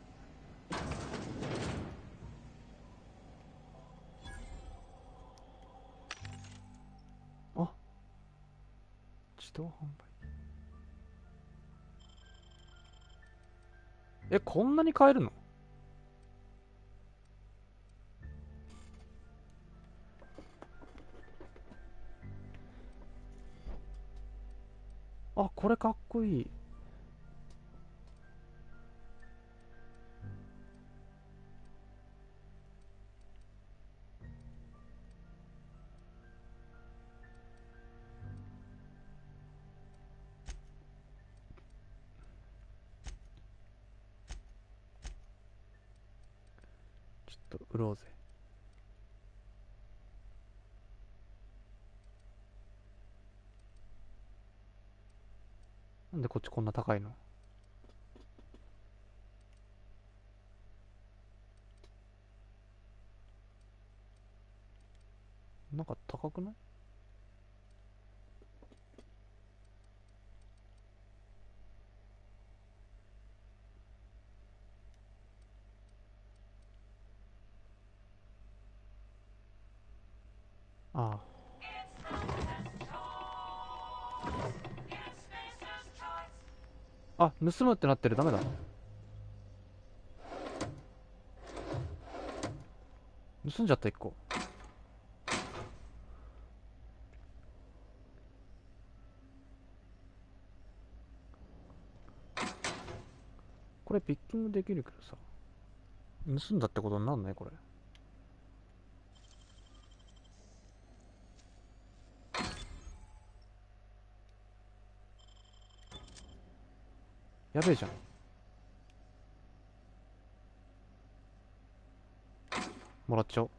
あ、自動販売。え、こんなに買えるの？あ、これかっこいい。ちょっと売ろうぜ。でこっちこんな高いの？なんか高くない？ああ。あ、盗むってなってる。ダメだ。盗んじゃった1個。これピッキングできるけどさ、盗んだってことになんないこれ？やべえじゃん。もらっちゃおう。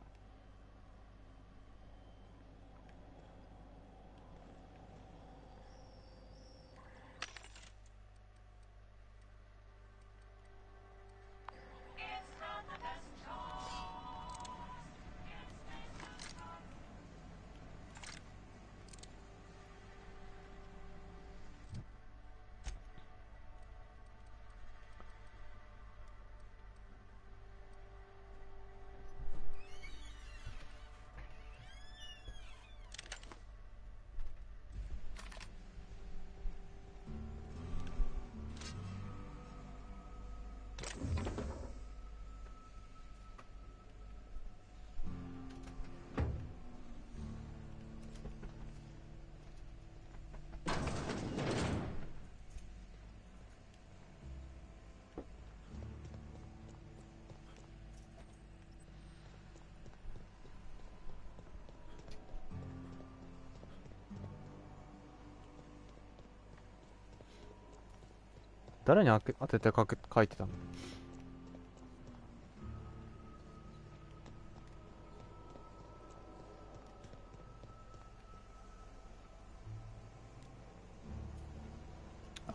誰に当てて書いてたの？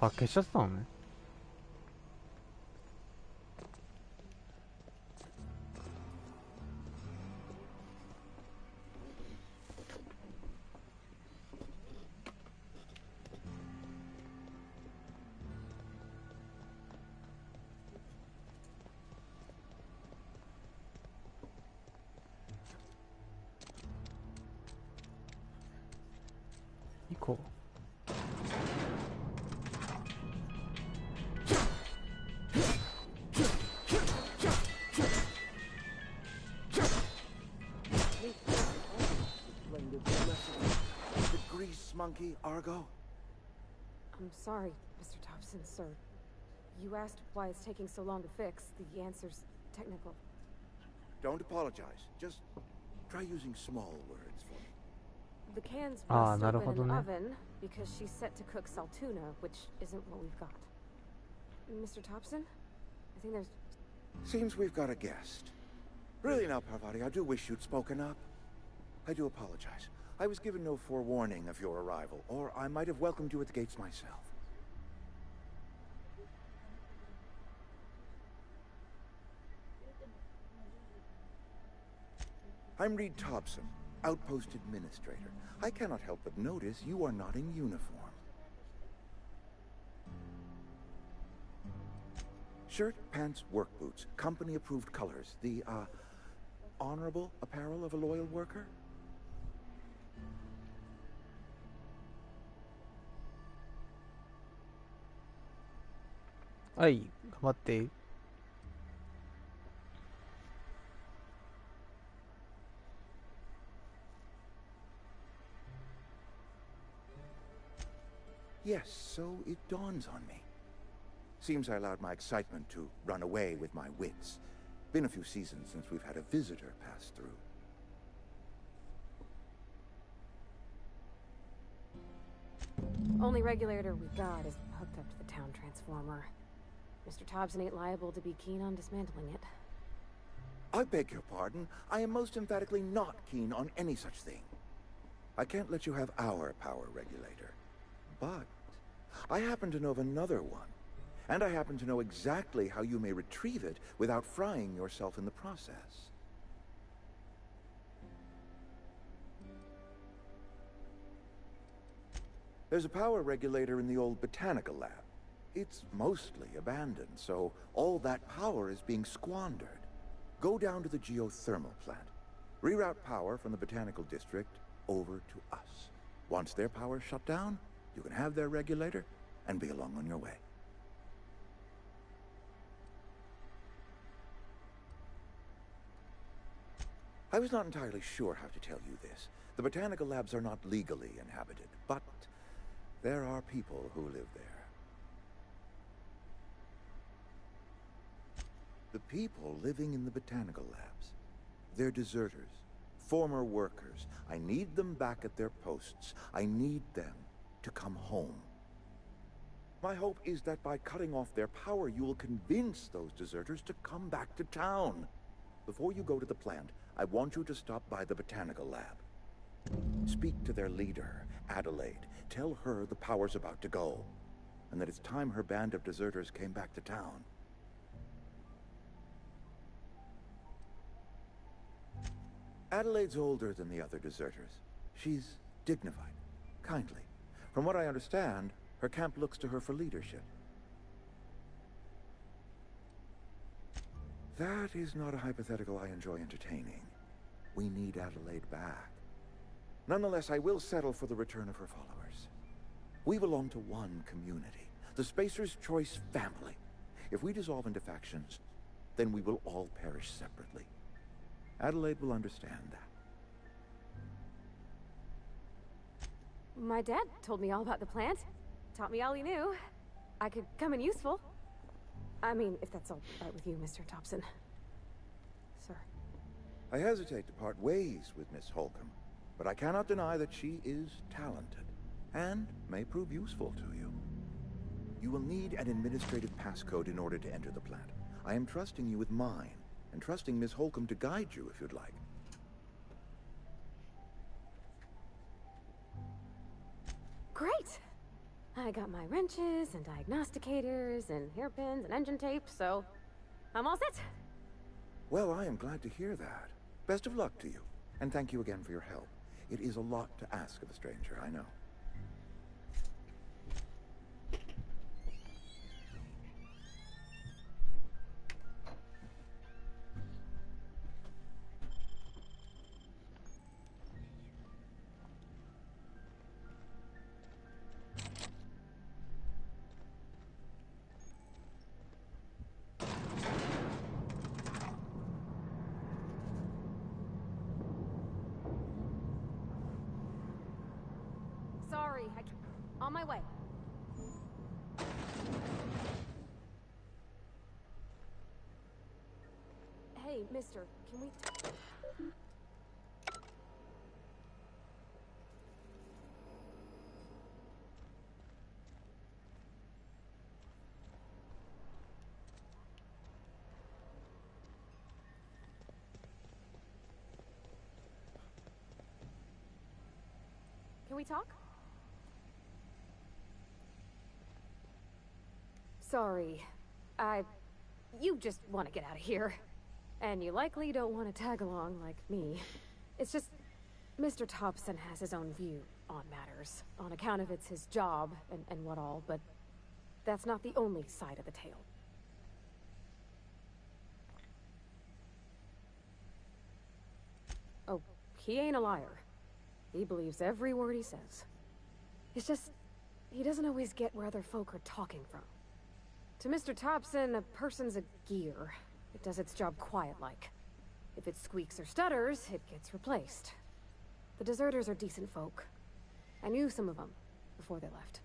あ、消しちゃってたのね。行こう。Monkey, Argo? I'm sorry, Mr. Thompson, sir. You asked why it's taking so long to fix. The answer's technical. Don't apologize. Just try using small words for me. The can's been in an oven because she's set to cook saltuna, which isn't what we've got. Mr. Thompson? I think there's... Seems we've got a guest. Really now, Parvati, I do wish you'd spoken up. I do apologize. I was given no forewarning of your arrival, or I might have welcomed you at the gates myself. I'm Reed Thompson, Outpost Administrator. I cannot help but notice you are not in uniform. Shirt, pants, work boots, company-approved colors. The, honorable apparel of a loyal worker? はい、頑張って。Yes, so it dawns on me. Seems I allowed my excitement to run away with my wits. Been a few seasons since we've had a visitor pass through. Only regulator we got is hooked up to the town transformer. Mr. Thompson ain't liable to be keen on dismantling it. I beg your pardon. I am most emphatically not keen on any such thing. I can't let you have our power regulator. But I happen to know of another one. And I happen to know exactly how you may retrieve it without frying yourself in the process. There's a power regulator in the old botanical lab. It's mostly abandoned, so all that power is being squandered. Go down to the geothermal plant. Reroute power from the botanical district over to us. Once their power's shut down, you can have their regulator and be along on your way. I was not entirely sure how to tell you this. The botanical labs are not legally inhabited, but there are people who live there. The people living in the botanical labs, they're deserters, former workers. I need them back at their posts. I need them to come home. My hope is that by cutting off their power, you will convince those deserters to come back to town. Before you go to the plant, I want you to stop by the botanical lab. Speak to their leader, Adelaide. Tell her the power's about to go, and that it's time her band of deserters came back to town. Adelaide's older than the other deserters. She's dignified, kindly. From what I understand, her camp looks to her for leadership. That is not a hypothetical I enjoy entertaining. We need Adelaide back. Nonetheless, I will settle for the return of her followers. We belong to one community, the Spacer's Choice family. If we dissolve into factions, then we will all perish separately. Adelaide will understand that. My dad told me all about the plant. Taught me all he knew. I could come in useful. I mean, if that's all right with you, Mr. Thompson. Sir. I hesitate to part ways with Miss Holcomb, but I cannot deny that she is talented, and may prove useful to you. You will need an administrative passcode in order to enter the plant. I am trusting you with mine, and trusting Miss Holcomb to guide you if you'd like. Great! I got my wrenches and diagnosticators and hairpins and engine tape, so I'm all set. Well, I am glad to hear that. Best of luck to you, and thank you again for your help. It is a lot to ask of a stranger, I know. Sorry, on my way. Hey, mister, can we... Can we talk? Sorry. You just want to get out of here. And you likely don't want to tag along like me. It's just... Mr. Thompson has his own view on matters. On account of it's his job and what all, but... that's not the only side of the tale. Oh, he ain't a liar. He believes every word he says. It's just... he doesn't always get where other folk are talking from. To Mr. Thompson, a person's a gear. It does its job quiet-like. If it squeaks or stutters, it gets replaced. The deserters are decent folk. I knew some of them before they left.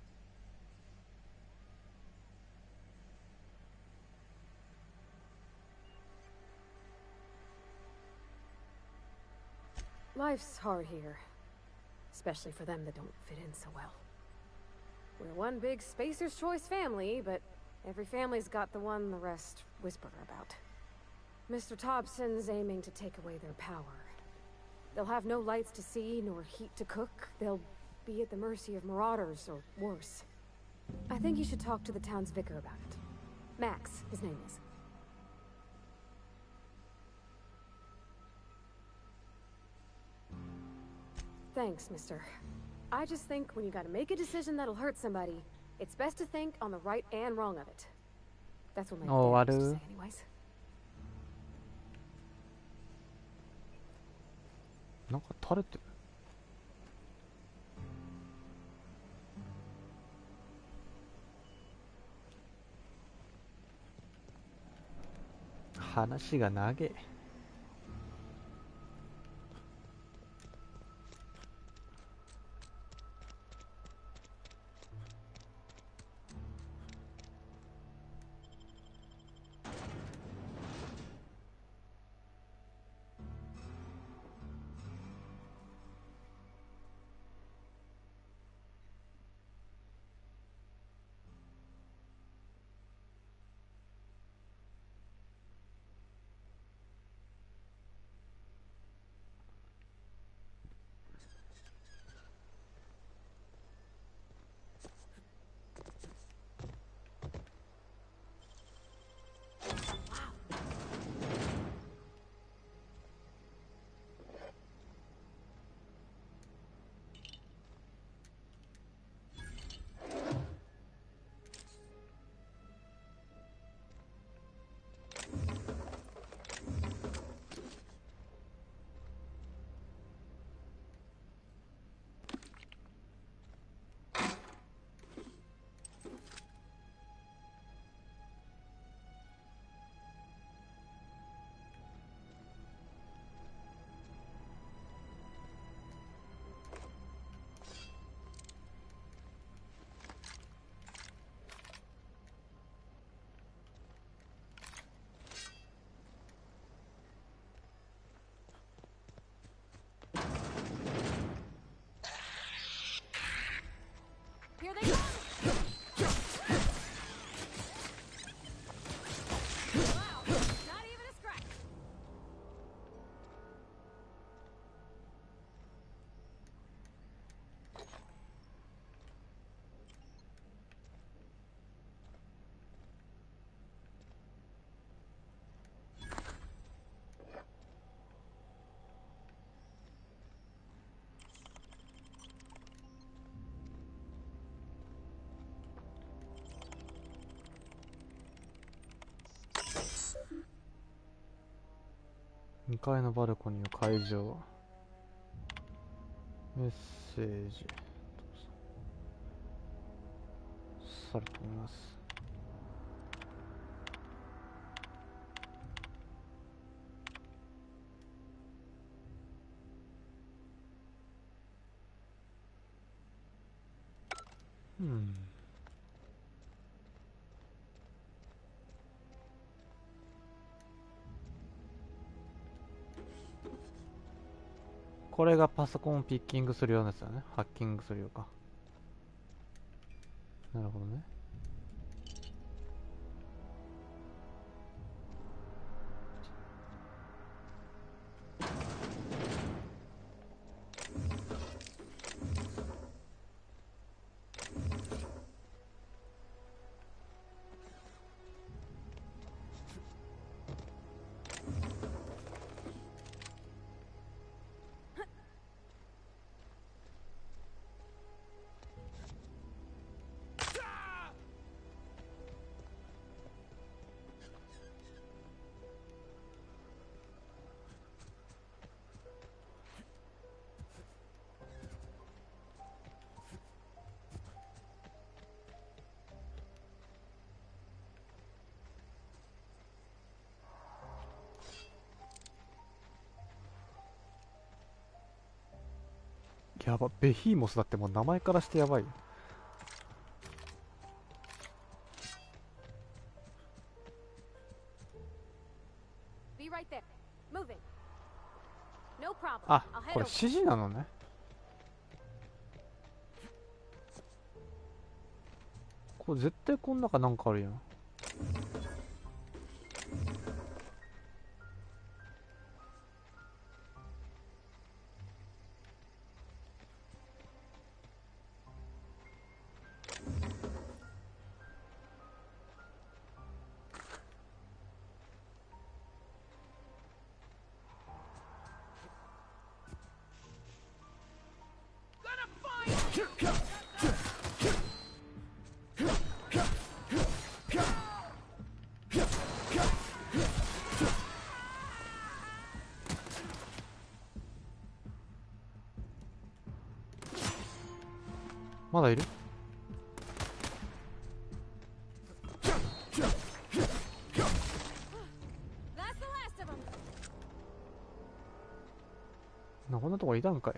Life's hard here. Especially for them that don't fit in so well. We're one big Spacer's Choice family, but every family's got the one the rest whisper about. Mr. Thompson's aiming to take away their power. They'll have no lights to see, nor heat to cook. They'll be at the mercy of marauders, or worse. I think you should talk to the town's vicar about it. Max, his name is. Thanks, mister. I just think when you gotta make a decision that'll hurt somebody, it's best to think on the right and wrong of it. That's what my dad used to say anyways. なんか垂れてる。話が長え。Here they come! Wow, not even a scratch. 2階のバルコニーの会場。メッセージされております。これがパソコンをピッキングするようなやつだね。ハッキングするようか。なるほどね。やば、ベヒーモスだってもう名前からしてやばいよ。あ、これ指示なのね。これ絶対この中なんかあるやん。まだいる？ That's the last of them. こんなとこいたんかい。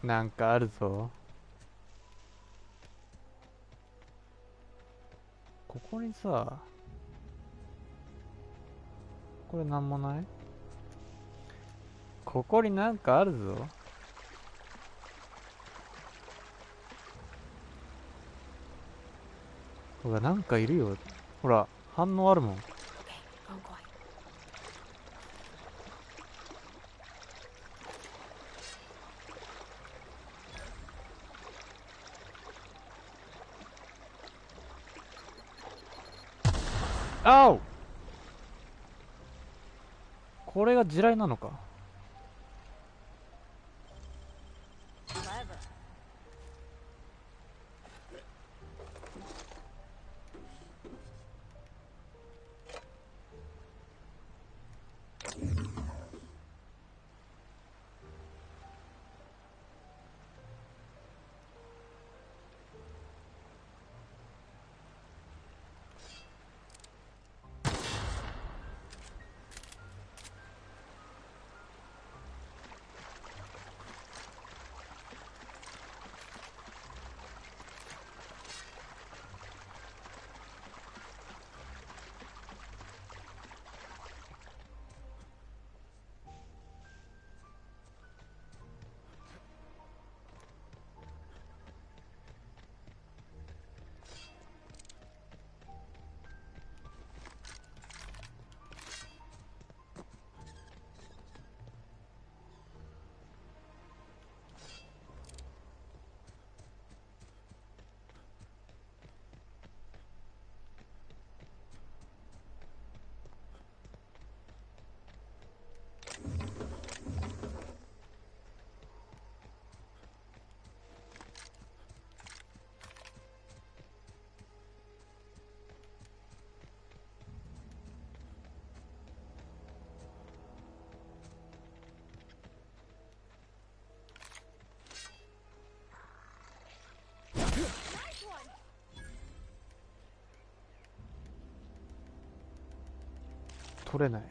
なんかあるぞ。ここにさ、これなんもない？ここになんかあるぞ。ほら、なんかいるよ。ほら、反応あるもん。あお！これが地雷なのか。取れない。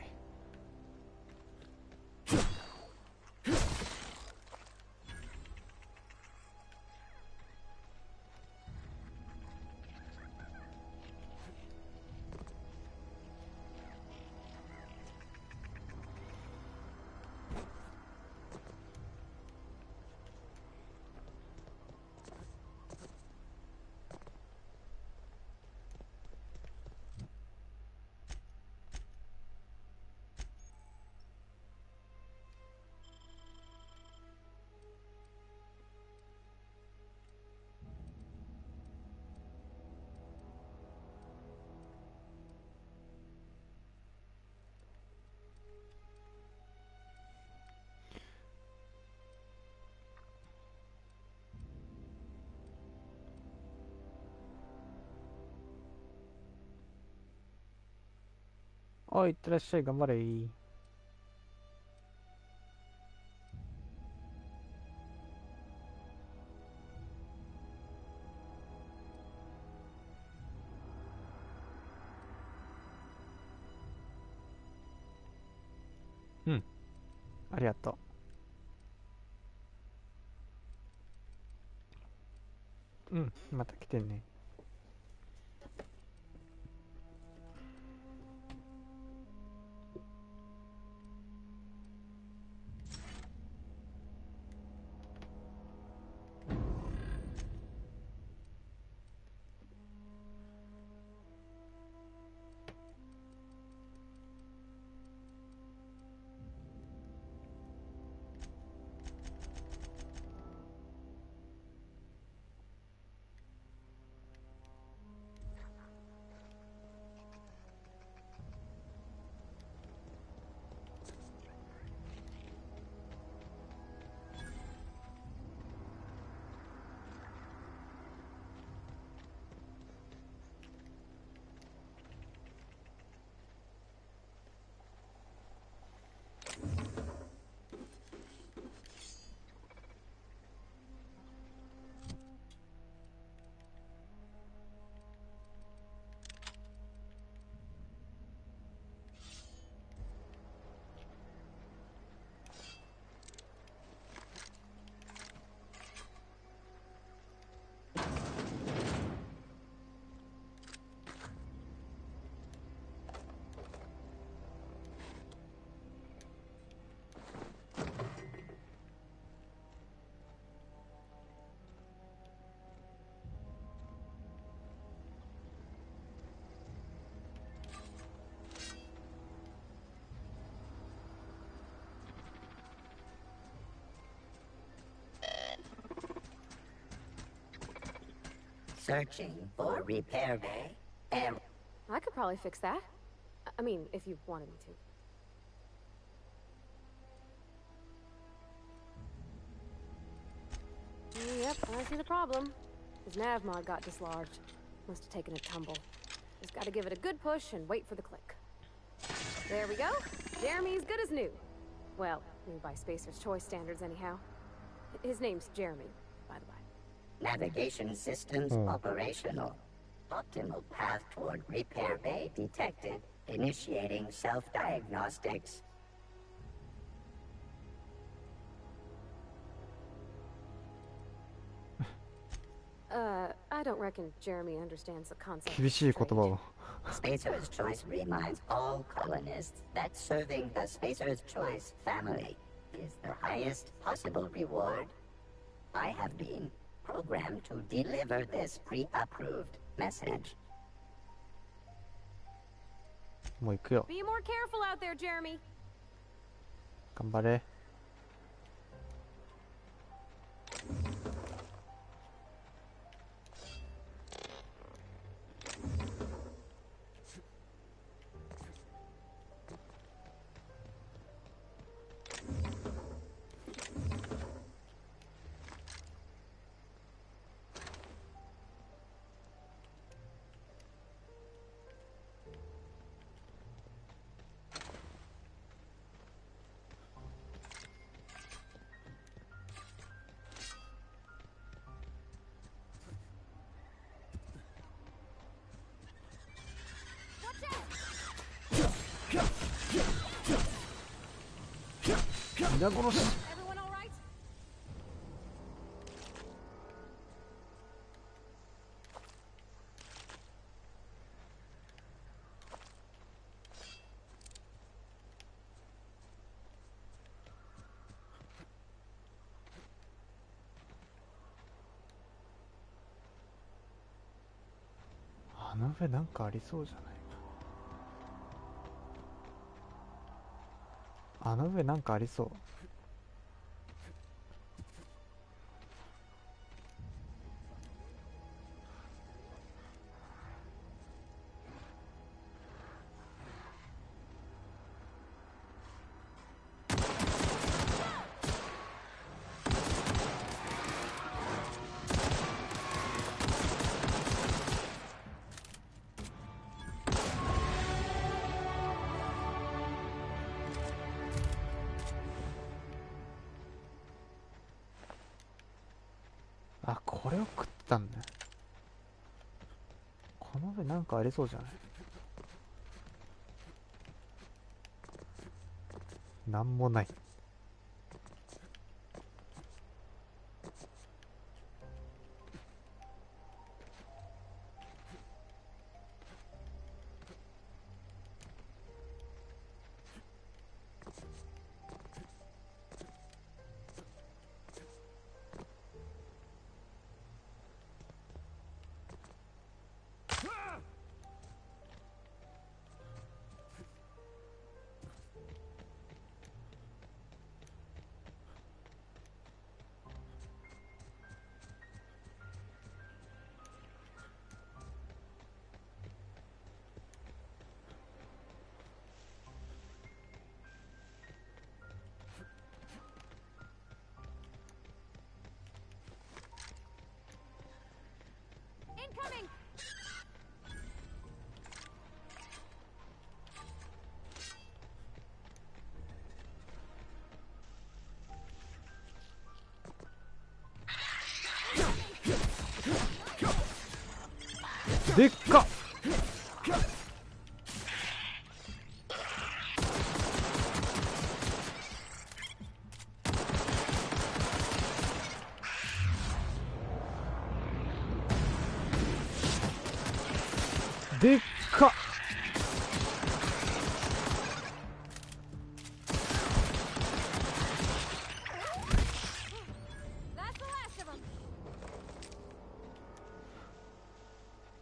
おい、いってらっしゃい、頑張れ。うん、ありがとう。うん、また来てね。searching for repair bay. And I could probably fix that. I mean, if you wanted me to. Yep, I see the problem. His nav mod got dislodged. Must have taken a tumble. Just gotta give it a good push and wait for the click. There we go. Jeremy's good as new. Well, new by Spacer's Choice standards anyhow. His name's Jeremy, by the way. navigation systems operational. Optimal path toward repair bay detected. Initiating self-diagnostics. I don't reckon Jeremy understands the concept. 厳しい言葉を。Spacer's Choice reminds all colonists that serving the Spacer's Choice family is the highest possible reward. I have been programmed to deliver this pre-approved message. もう行くよ。 Be more careful out there, Jeremy. 頑張れ。皆殺し。あの上なんかありそうじゃないか。あの上なんかありそう。あ、これを食ってたんだね。この上なんかありそうじゃない？なんもない。Incoming! でっか！でっか！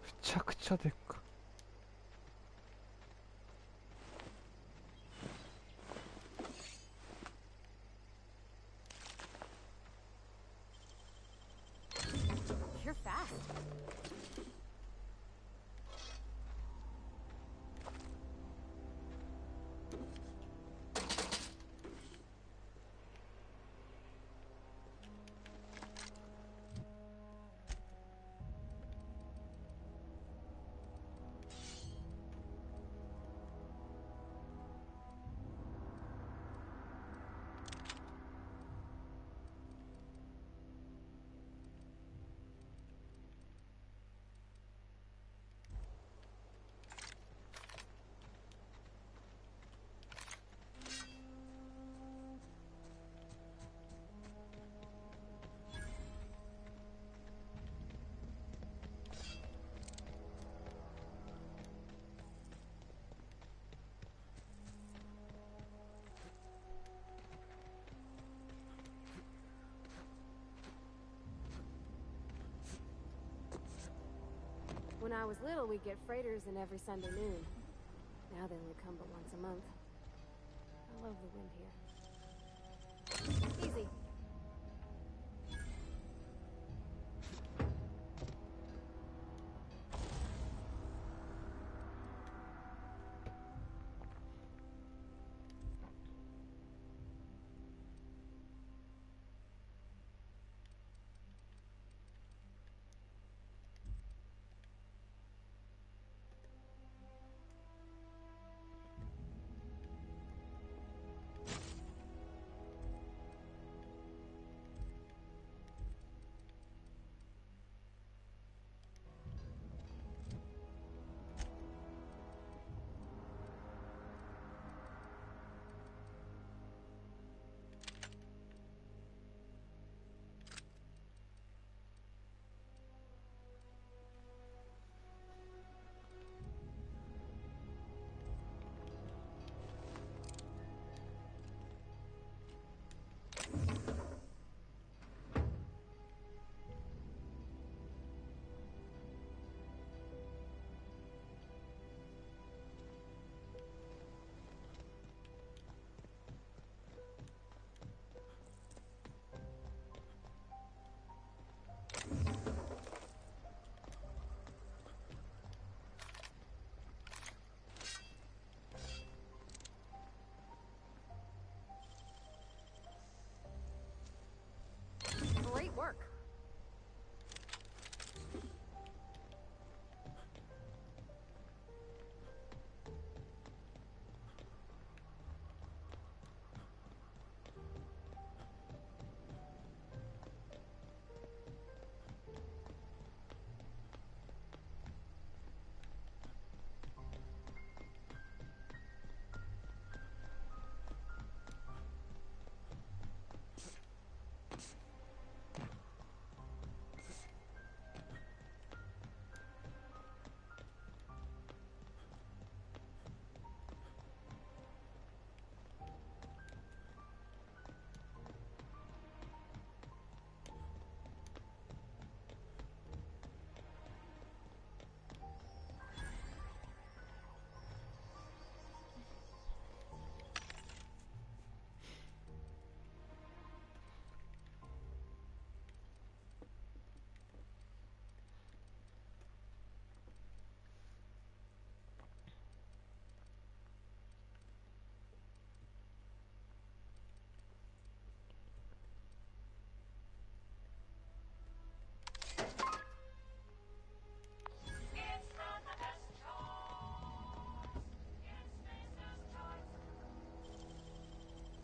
めちゃくちゃでっか。You're fast. When I was little, we'd get freighters in every Sunday noon. Now they only come but once a month. I love the wind here. Easy. Great work.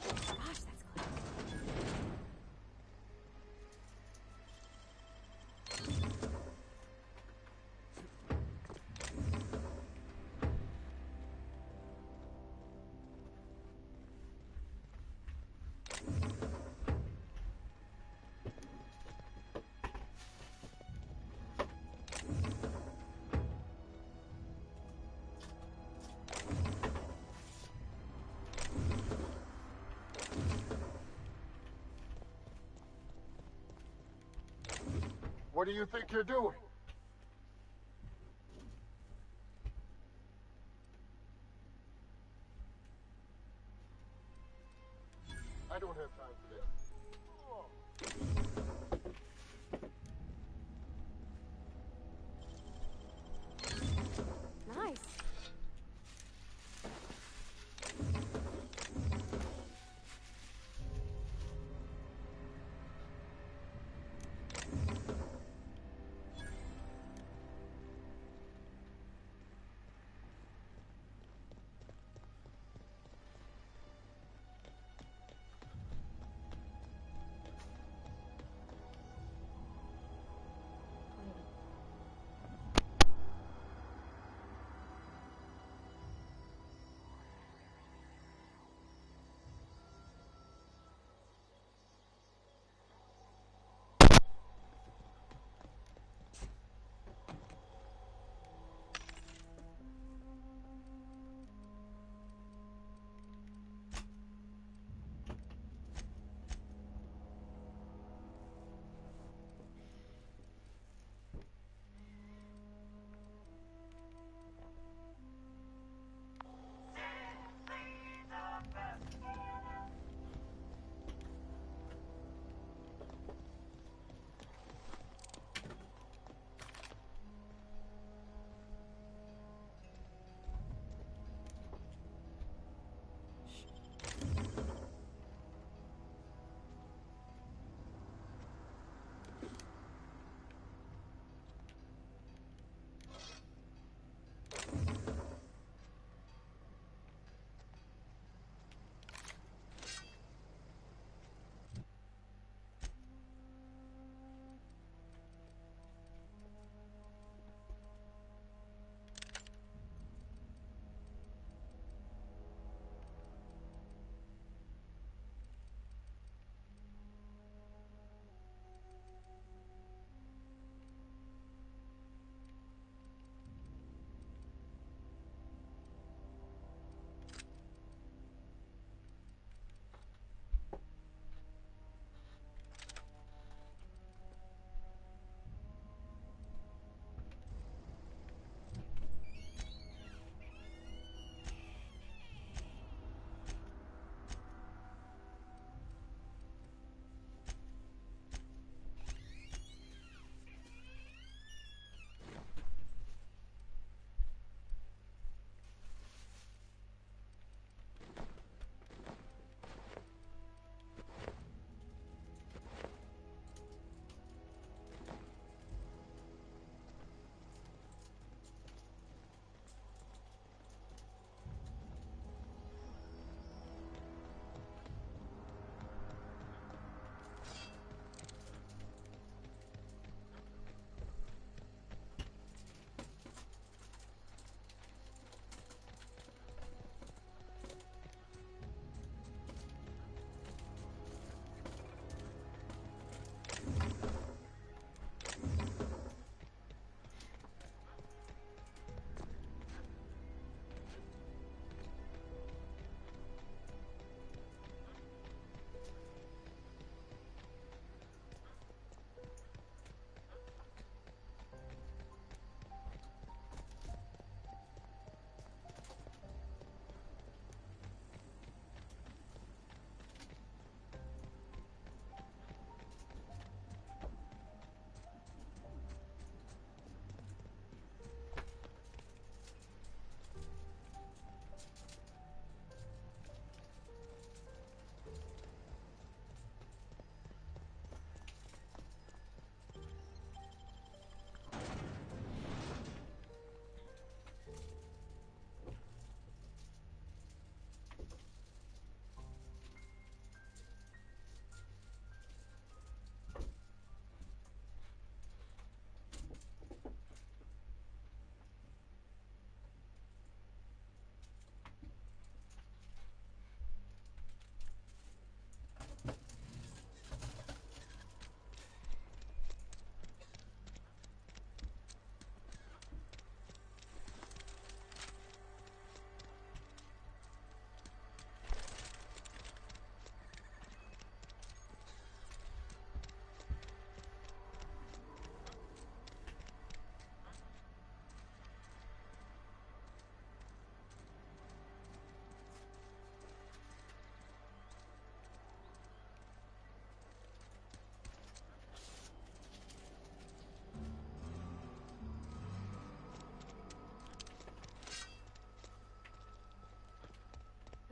Gosh, that's close. What do you think you're doing? I don't have time for this. Nice.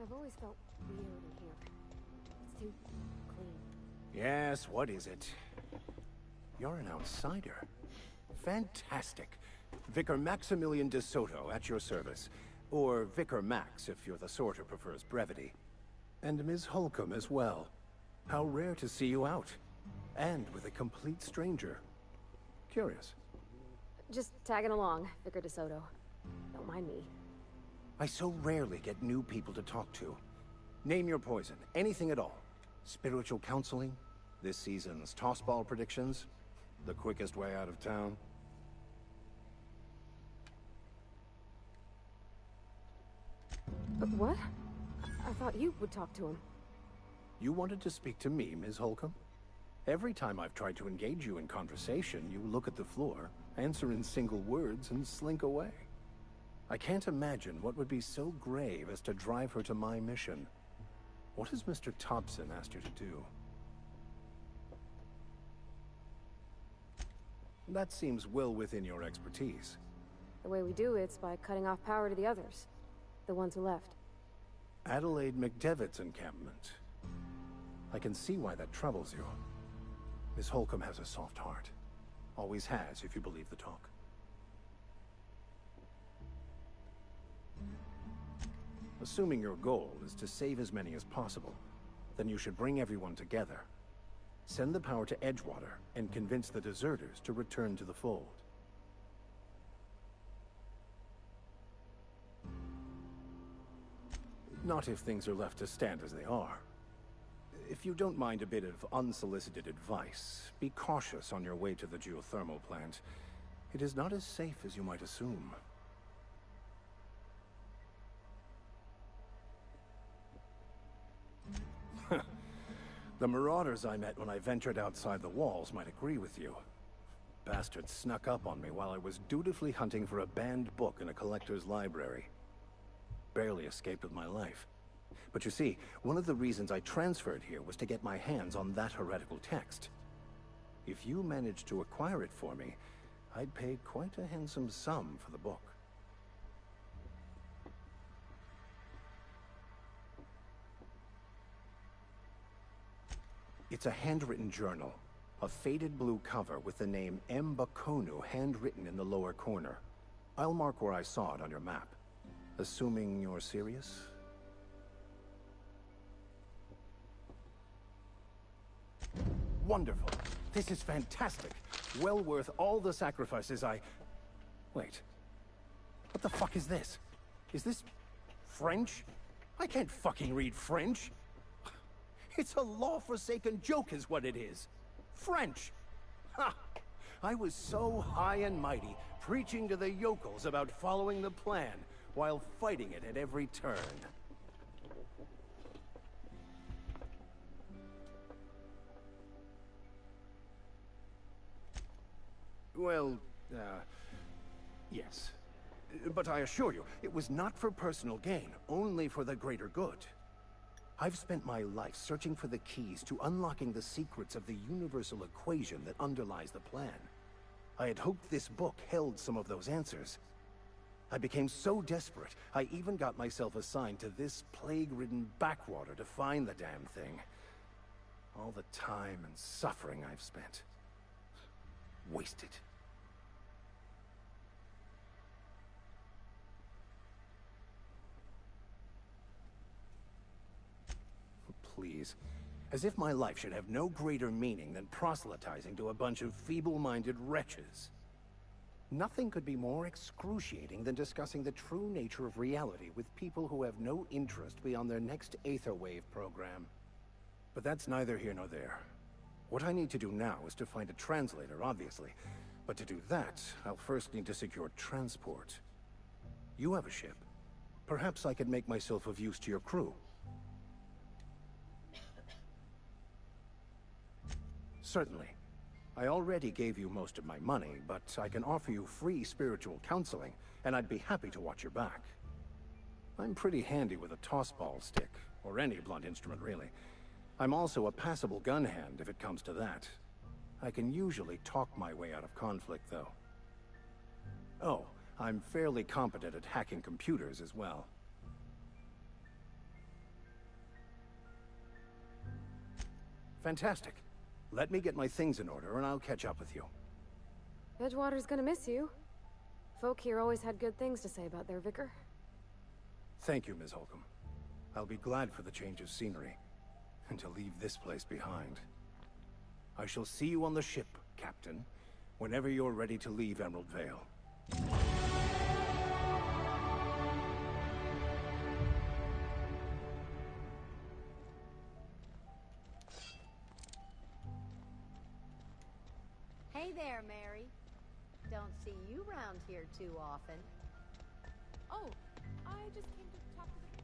I've always felt weird in here. It's too clean. Yes, what is it? You're an outsider. Fantastic. Vicar Maximilian de Soto at your service. Or Vicar Max if you're the sort who prefers brevity. And Ms. Holcomb as well. How rare to see you out. And with a complete stranger. Curious. Just tagging along, Vicar DeSoto. Don't mind me. I so rarely get new people to talk to. Name your poison, anything at all. Spiritual counseling, this season's tossball predictions, the quickest way out of town. What? I thought you would talk to him. You wanted to speak to me, Ms. Holcomb? Every time I've tried to engage you in conversation, you look at the floor, answer in single words, and slink away. I can't imagine what would be so grave as to drive her to my mission. What has Mr. Thompson asked you to do? That seems well within your expertise. The way we do it's by cutting off power to the others. The ones who left. Adelaide McDevitt's encampment. I can see why that troubles you. Miss Holcomb has a soft heart. Always has, if you believe the talk. Assuming your goal is to save as many as possible, then you should bring everyone together. Send the power to Edgewater and convince the deserters to return to the fold. Not if things are left to stand as they are. If you don't mind a bit of unsolicited advice, be cautious on your way to the geothermal plant. It is not as safe as you might assume. The marauders I met when I ventured outside the walls might agree with you. Bastards snuck up on me while I was dutifully hunting for a banned book in a collector's library. Barely escaped with my life. But you see, one of the reasons I transferred here was to get my hands on that heretical text. If you managed to acquire it for me, I'd pay quite a handsome sum for the book. It's a handwritten journal. A faded blue cover with the name M. Bakonu handwritten in the lower corner. I'll mark where I saw it on your map. Assuming you're serious? Wonderful. This is fantastic. Well worth all the sacrifices I... Wait. What the fuck is this? Is this... French? I can't fucking read French. It's a law-forsaken joke is what it is. French! Ha! I was so high and mighty, preaching to the yokels about following the plan, while fighting it at every turn. Well, yes. But I assure you, it was not for personal gain, only for the greater good. I've spent my life searching for the keys to unlocking the secrets of the universal equation that underlies the plan. I had hoped this book held some of those answers. I became so desperate, I even got myself assigned to this plague-ridden backwater to find the damn thing. All the time and suffering I've spent. Wasted. Please. As if my life should have no greater meaning than proselytizing to a bunch of feeble-minded wretches. Nothing could be more excruciating than discussing the true nature of reality with people who have no interest beyond their next Aetherwave program. But that's neither here nor there. What I need to do now is to find a translator, obviously. But to do that, I'll first need to secure transport. You have a ship. Perhaps I could make myself of use to your crew. Certainly. I already gave you most of my money, but I can offer you free spiritual counseling, and I'd be happy to watch your back. I'm pretty handy with a tossball stick, or any blunt instrument really. I'm also a passable gun hand if it comes to that. I can usually talk my way out of conflict, though. Oh, I'm fairly competent at hacking computers as well. Fantastic. Let me get my things in order and I'll catch up with you. Edgewater's gonna miss you. Folk here always had good things to say about their vicar. Thank you, Ms. Holcomb. I'll be glad for the change of scenery, and to leave this place behind. I shall see you on the ship, Captain, whenever you're ready to leave Emerald Vale. Hey there, Mary. Don't see you round here too often. Oh, I just came to talk to the...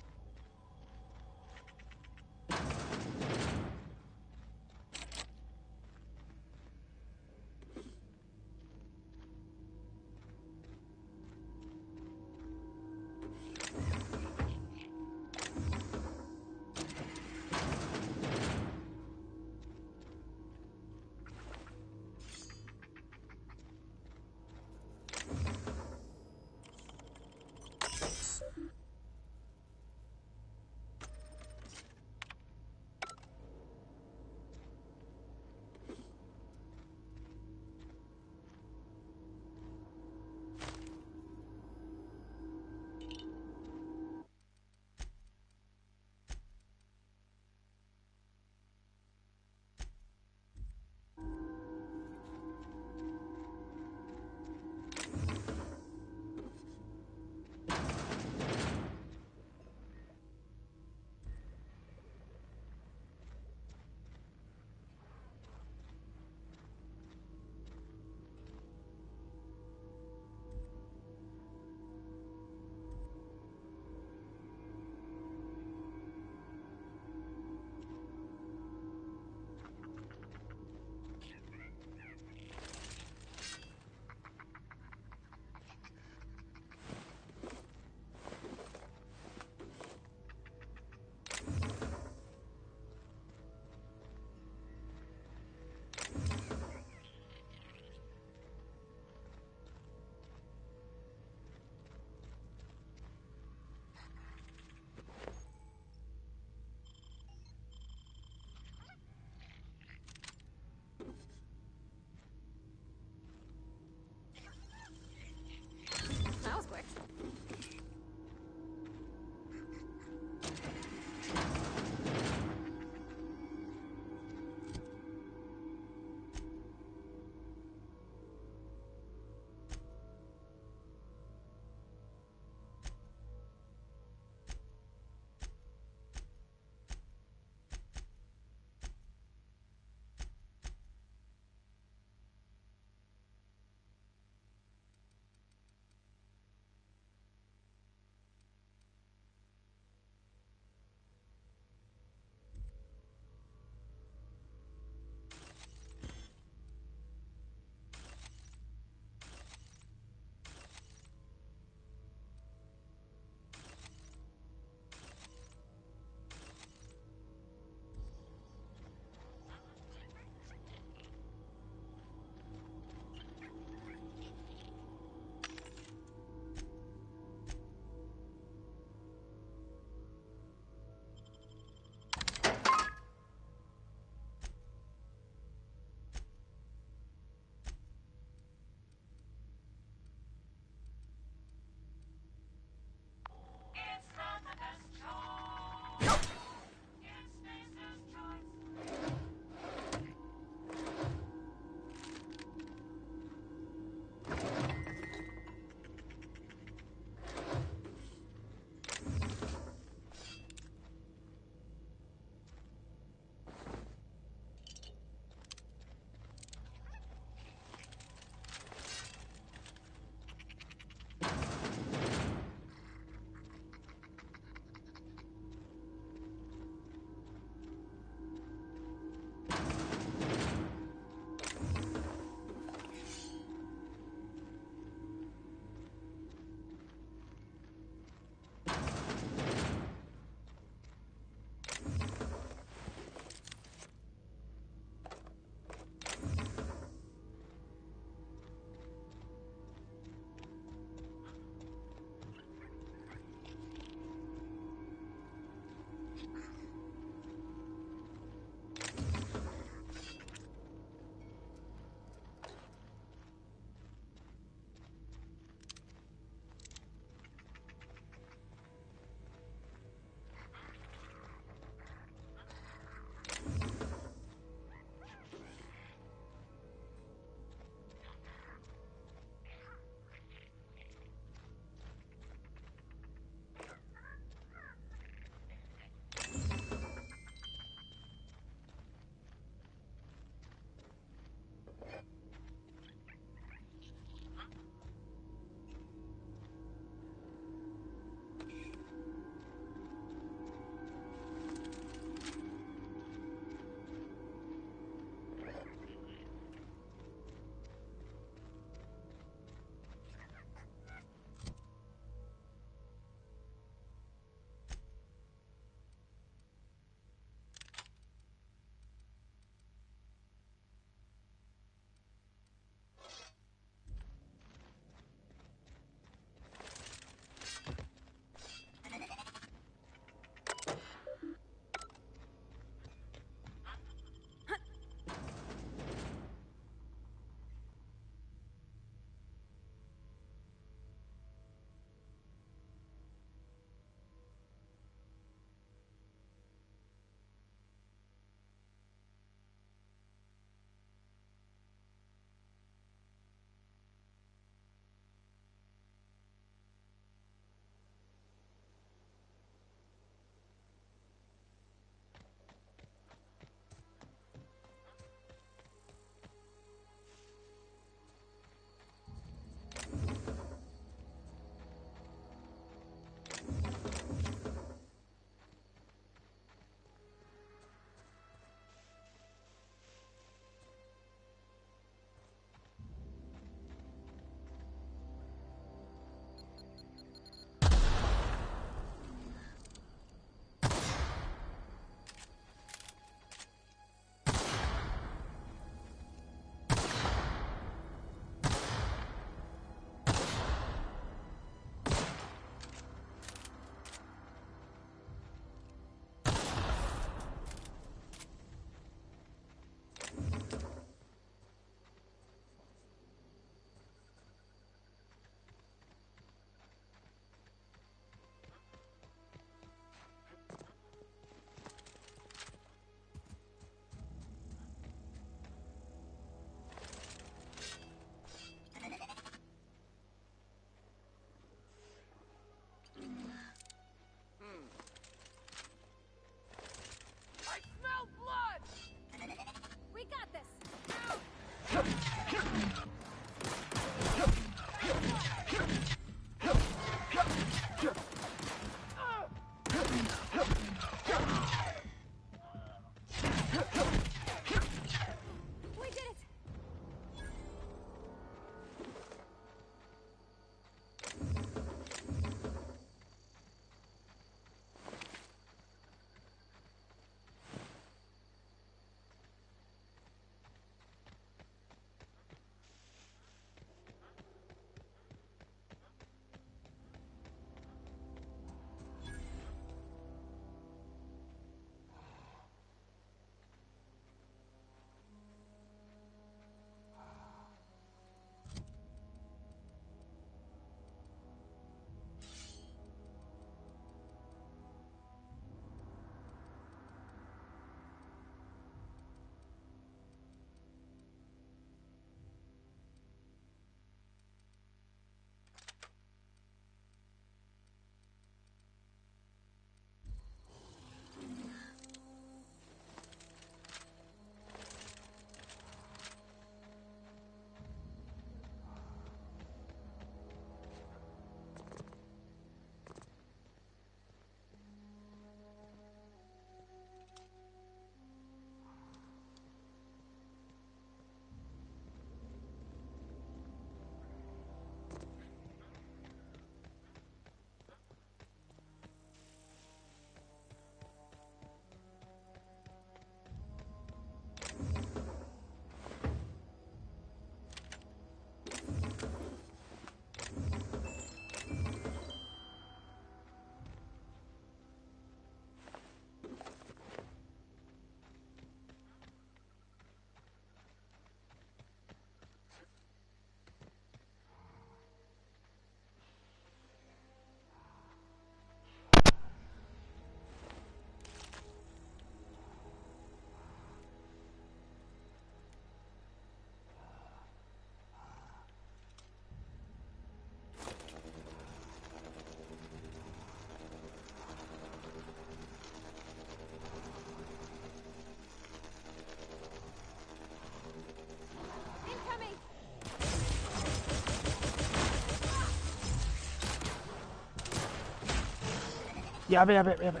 やべやべやべ。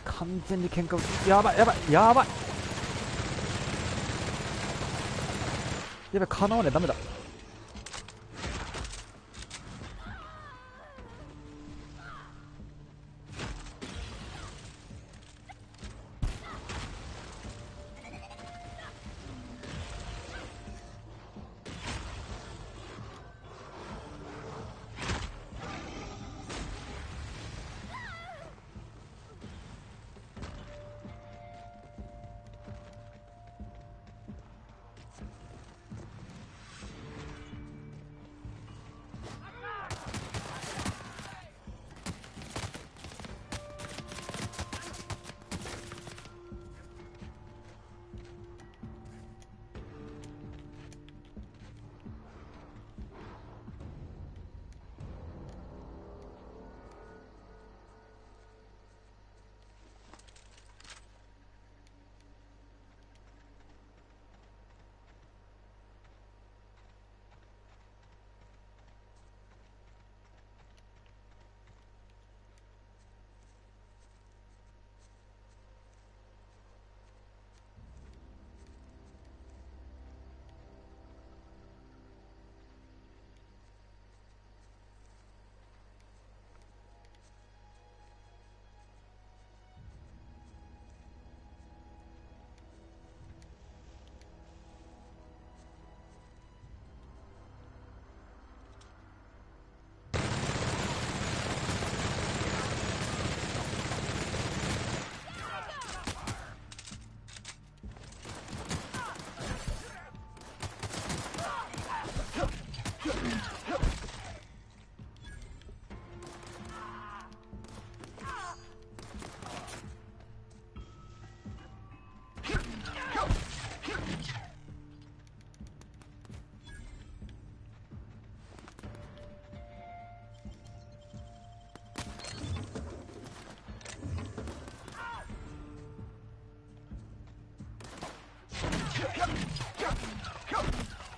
完全に喧嘩売ってやばいやばいやばいやべ、叶わねえ、ダメだ。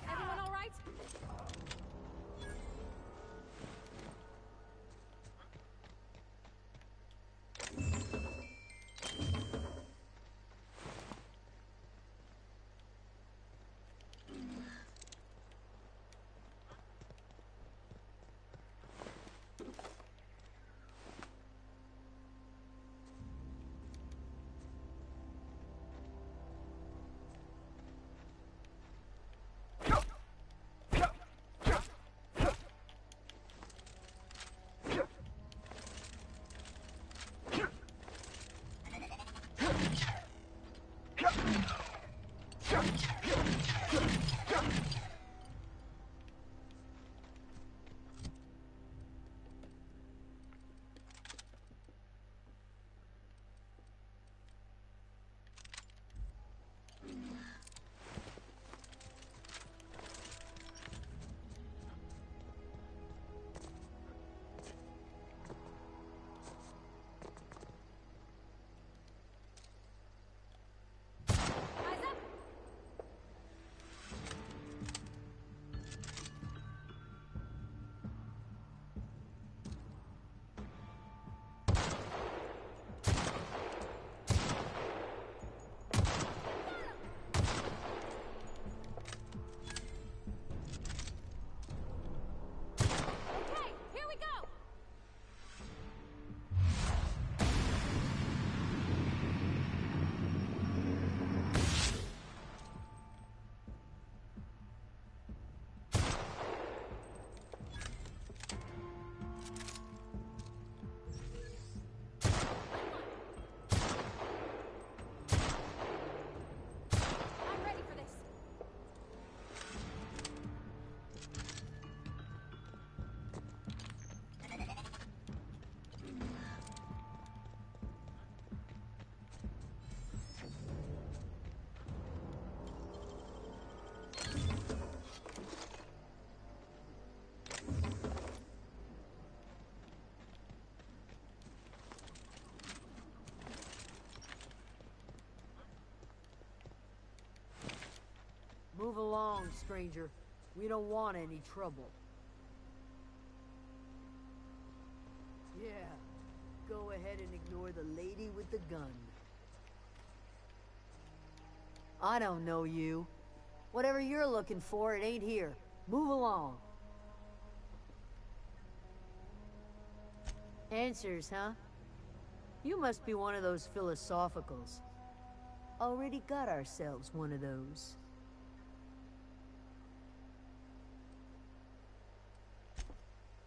Everyone all right? Move along, stranger. We don't want any trouble. Yeah. Go ahead and ignore the lady with the gun. I don't know you. Whatever you're looking for, it ain't here. Move along. Answers, huh? You must be one of those philosophicals. Already got ourselves one of those.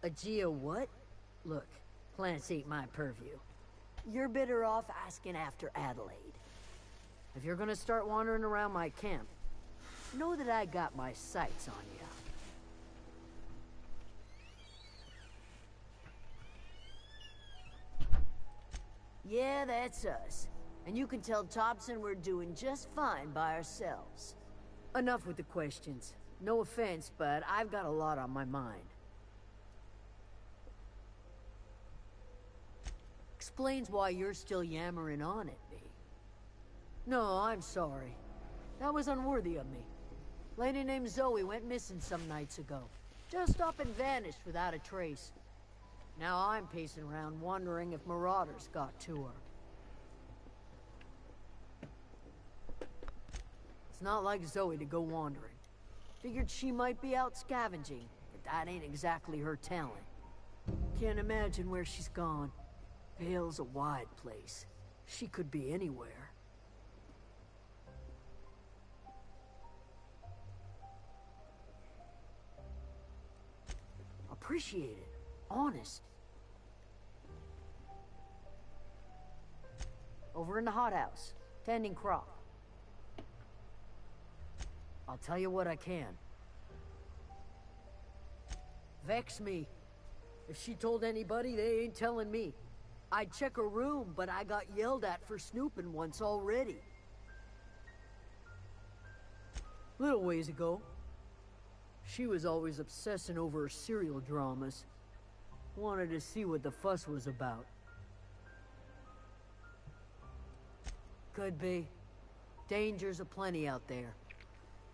A geo what? Look, plants ain't my purview. You're better off asking after Adelaide. If you're gonna start wandering around my camp, know that I got my sights on you. Yeah, that's us. And you can tell Thompson we're doing just fine by ourselves. Enough with the questions. No offense, but I've got a lot on my mind. Explains why you're still yammering on at me. No, I'm sorry. That was unworthy of me. Lady named Zoe went missing some nights ago. Just up and vanished without a trace. Now I'm pacing around wondering if marauders got to her. It's not like Zoe to go wandering. Figured she might be out scavenging, but that ain't exactly her talent. Can't imagine where she's gone. Vale's a wide place. She could be anywhere. Appreciate it. Honest. Over in the hothouse, tending crop. I'll tell you what I can. Vex me. If she told anybody, they ain't telling me. I'd check her room, but I got yelled at for snooping once already. Little ways ago. She was always obsessing over her serial dramas. Wanted to see what the fuss was about. Could be. Dangers aplenty out there.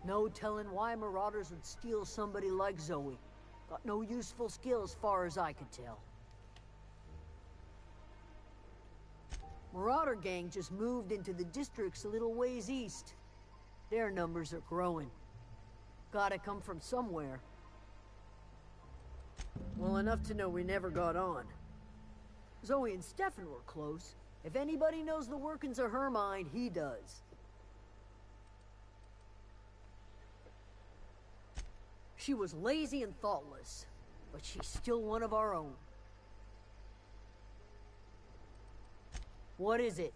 No telling why marauders would steal somebody like Zoe. Got no useful skill as far as I could tell. Marauder gang just moved into the districts a little ways east. Their numbers are growing. Gotta come from somewhere. Well, enough to know we never got on. Zoe and Stefan were close. If anybody knows the workings of her mind, he does. She was lazy and thoughtless, but she's still one of our own. What is it?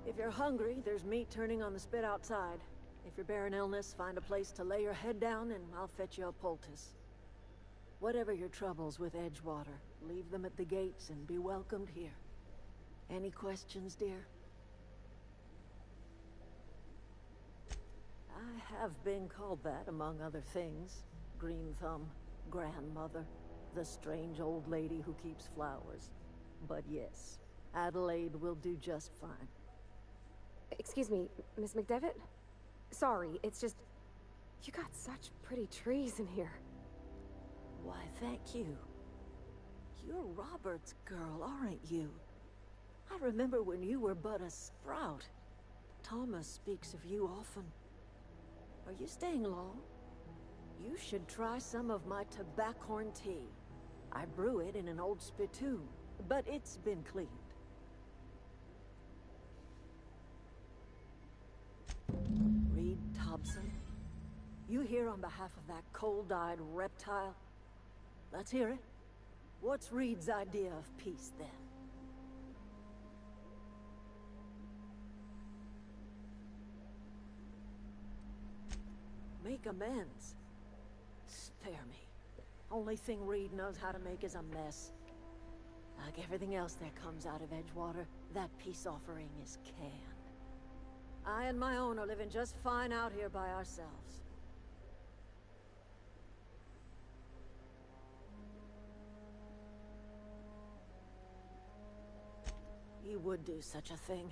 If you're hungry, there's meat turning on the spit outside. If you're bearing illness, find a place to lay your head down and I'll fetch you a poultice. Whatever your troubles with Edgewater, leave them at the gates and be welcomed here. Any questions, dear? I have been called that, among other things. Green Thumb, grandmother, the strange old lady who keeps flowers. But yes, Adelaide will do just fine. Excuse me, Miss McDevitt? Sorry, it's just... You got such pretty trees in here. Why, thank you. You're Robert's girl, aren't you? I remember when you were but a sprout. Thomas speaks of you often. Are you staying long? You should try some of my tobaccorn tea. I brew it in an old spittoon, but it's been cleaned. Reed Thompson, you here on behalf of that cold-eyed reptile? Let's hear it. What's Reed's idea of peace, then? Make amends. Spare me. Only thing Reed knows how to make is a mess. Like everything else that comes out of Edgewater, that peace offering is canned. I and my own are living just fine out here by ourselves. He would do such a thing.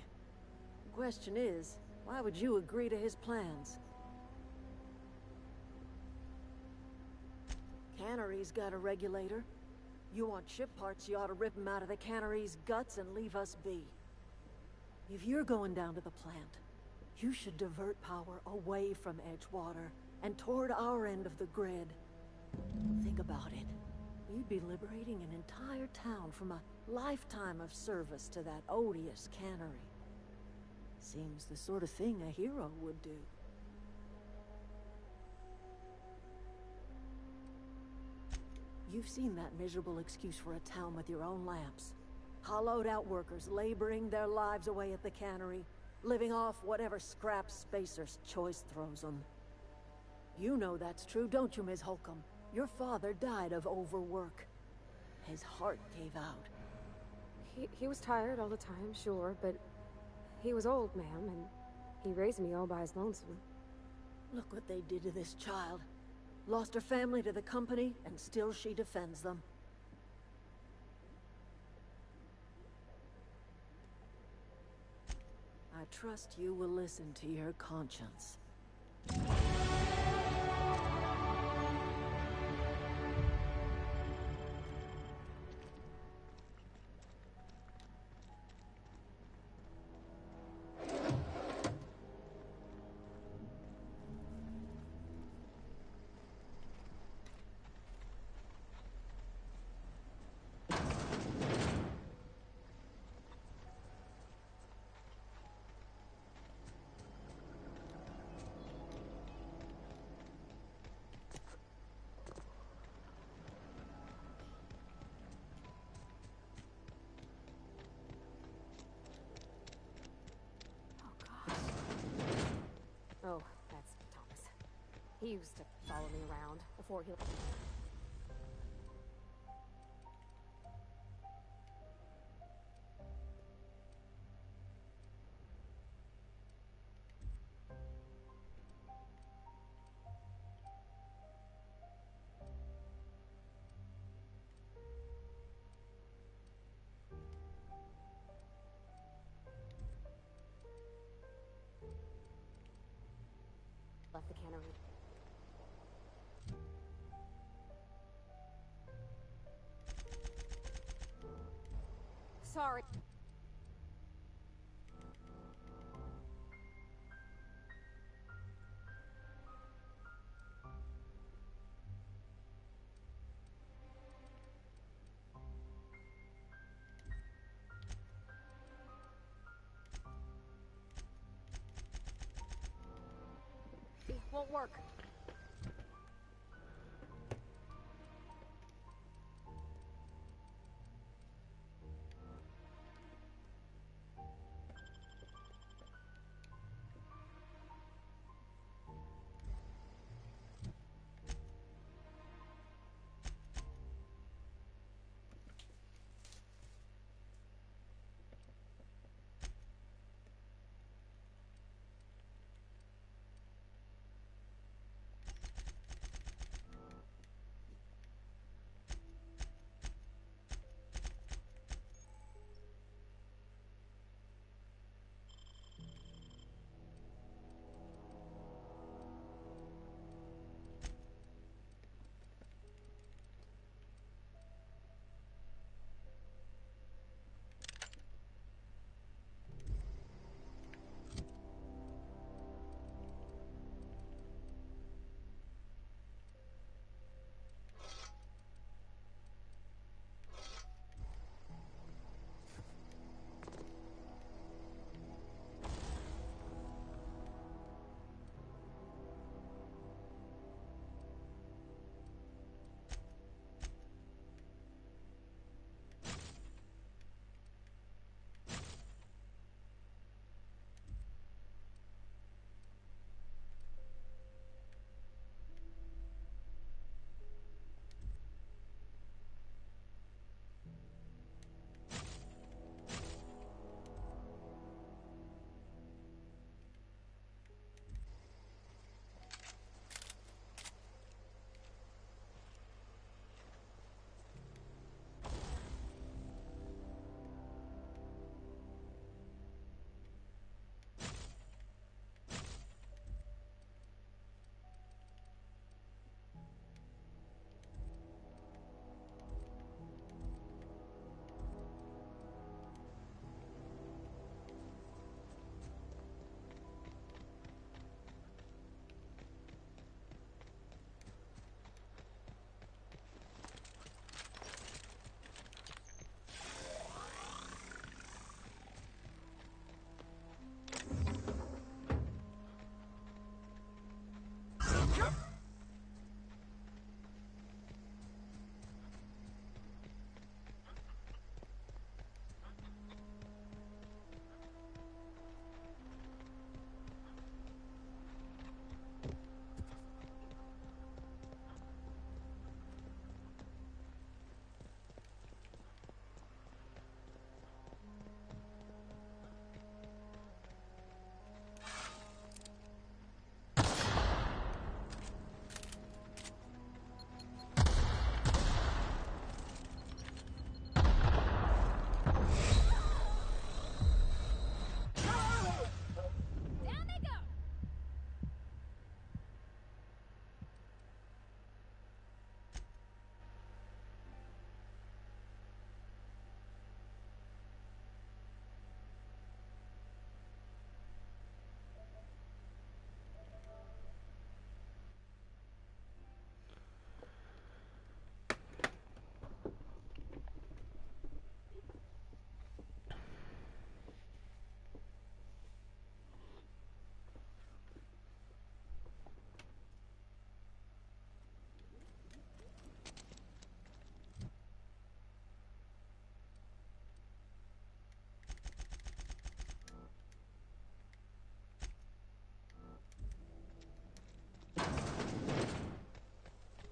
The question is, why would you agree to his plans? Cannery's got a regulator. You want chip parts, you ought to rip them out of the cannery's guts and leave us be. If you're going down to the plant, you should divert power away from Edgewater and toward our end of the grid. Think about it. You'd be liberating an entire town from a lifetime of service to that odious cannery. Seems the sort of thing a hero would do. You've seen that miserable excuse for a town with your own lamps. Hollowed out workers laboring their lives away at the cannery, living off whatever scrap Spacer's choice throws them. You know that's true, don't you, Ms. Holcomb? Your father died of overwork. His heart gave out. He was tired all the time, sure, but he was old, ma'am, and he raised me all by his lonesome. Look what they did to this child. Lost her family to the company, and still she defends them. I trust you will listen to your conscience. Oh, that's Thomas. He used to follow me around before he... left the cannery. Sorry. It won't work.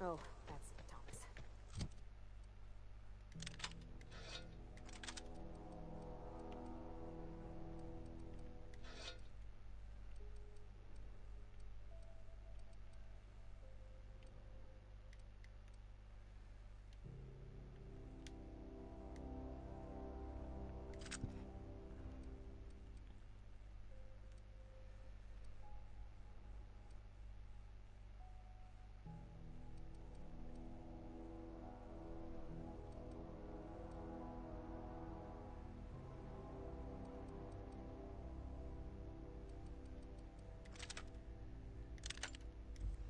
Oh, that's Thomas.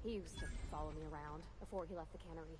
He used to follow me around before he left the cannery.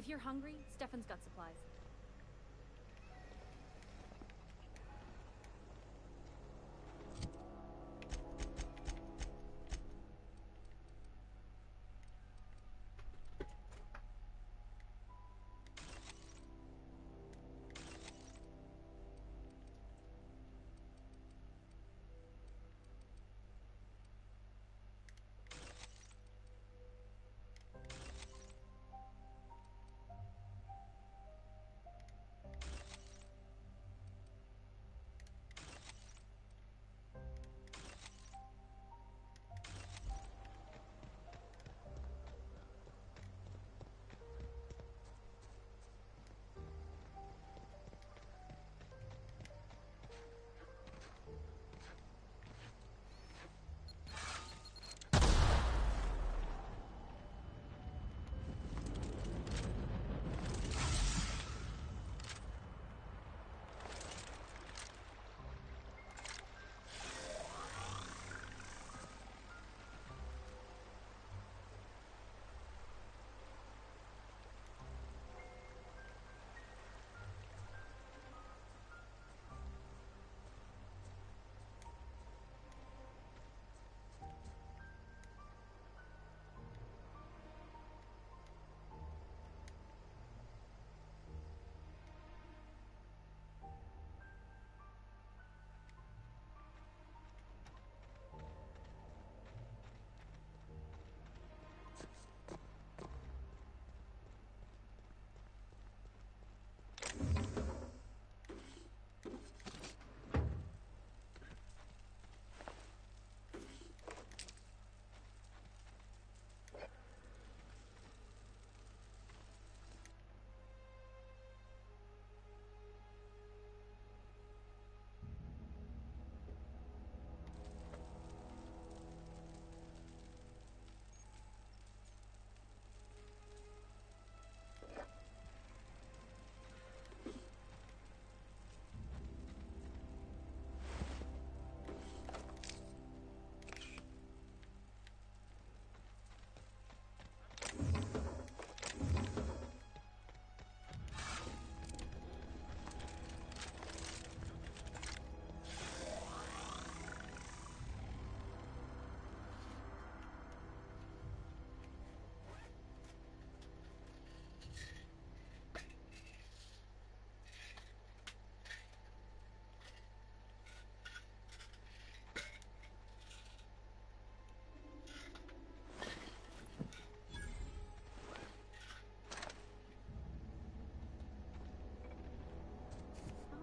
If you're hungry, Stefan's got supplies.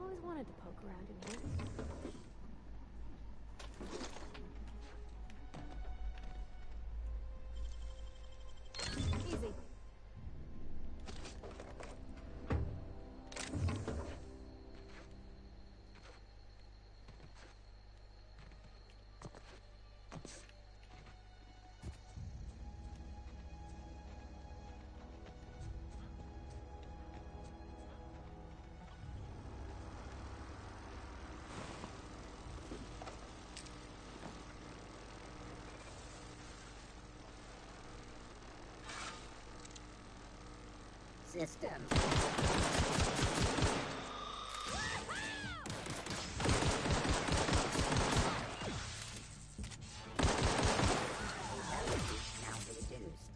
I always wanted to poke around in here. Easy. Systems. Now reduced.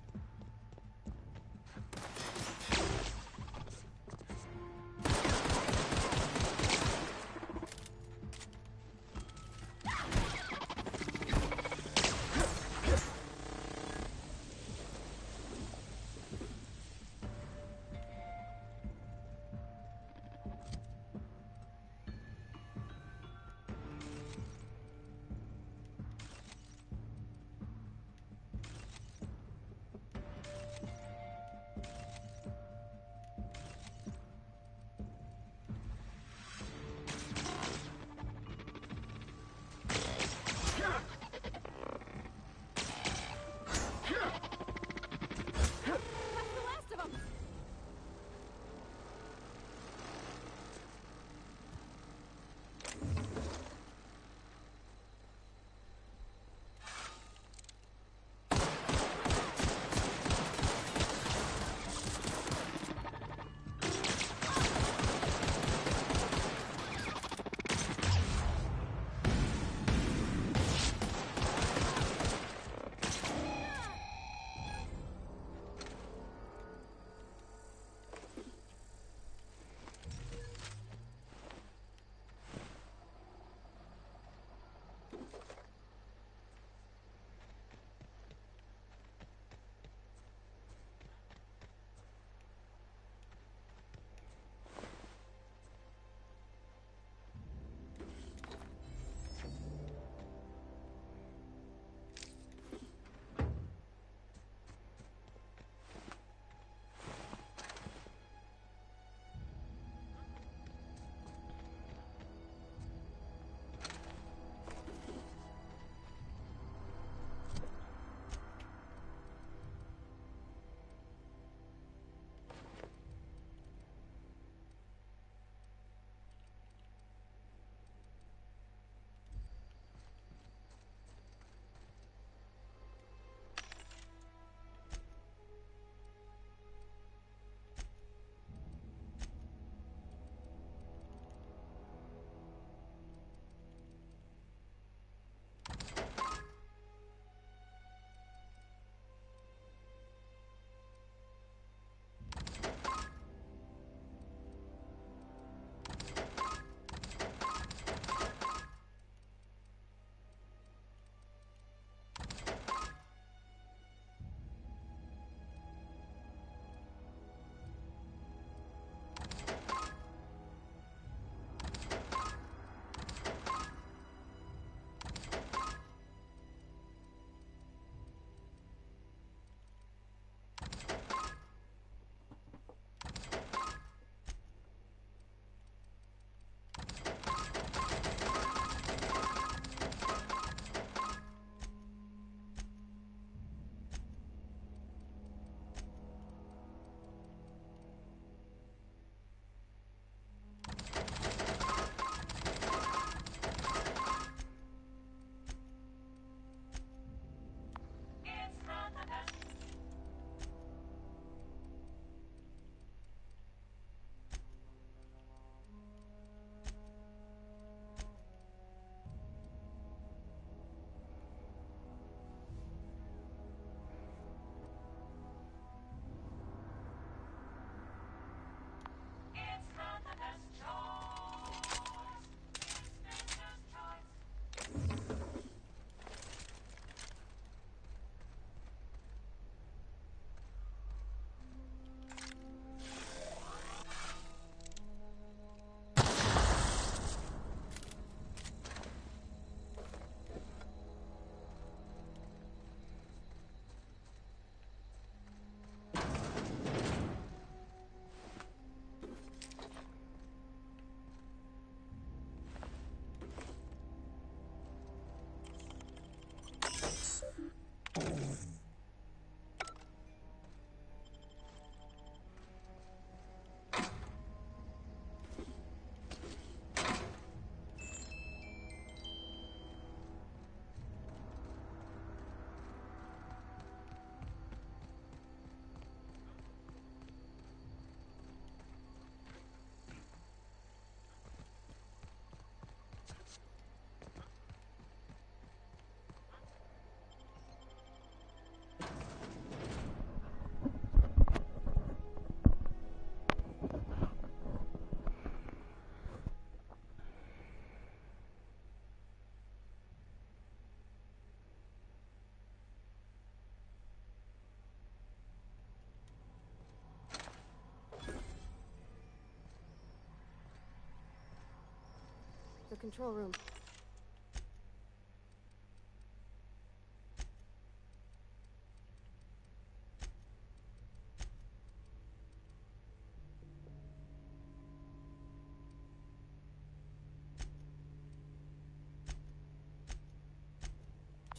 control room.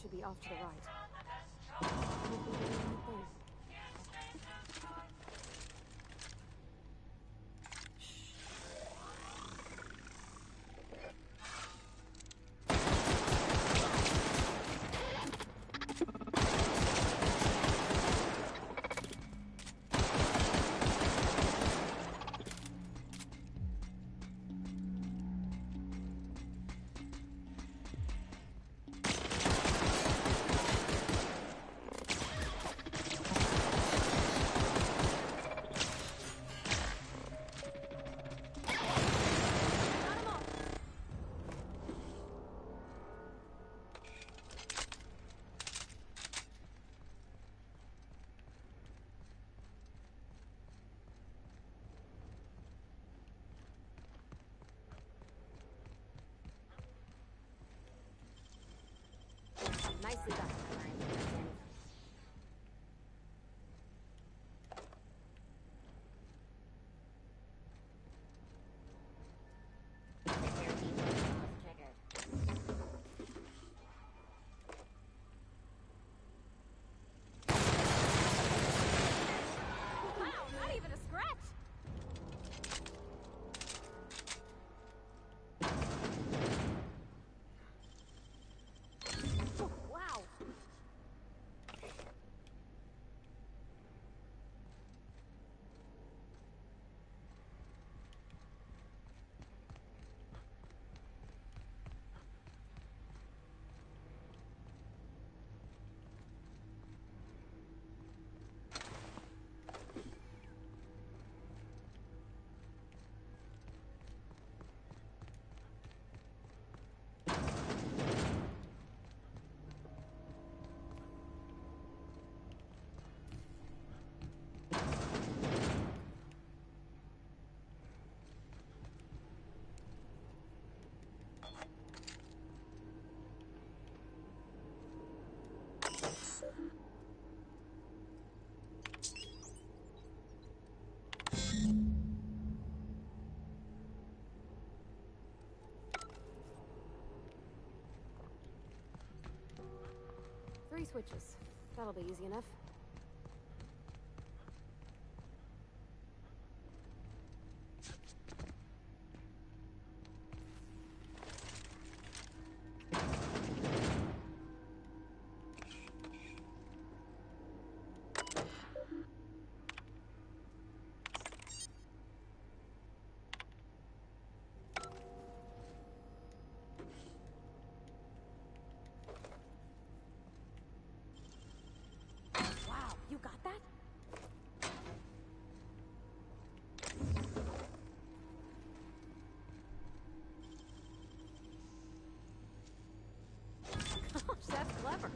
Should be off to the right. Hope we're doing the right thing. Nicely done. Wow, not even a scratch! Oh, wow! Three switches. That'll be easy enough. Wow, you got that? Gosh, that's clever.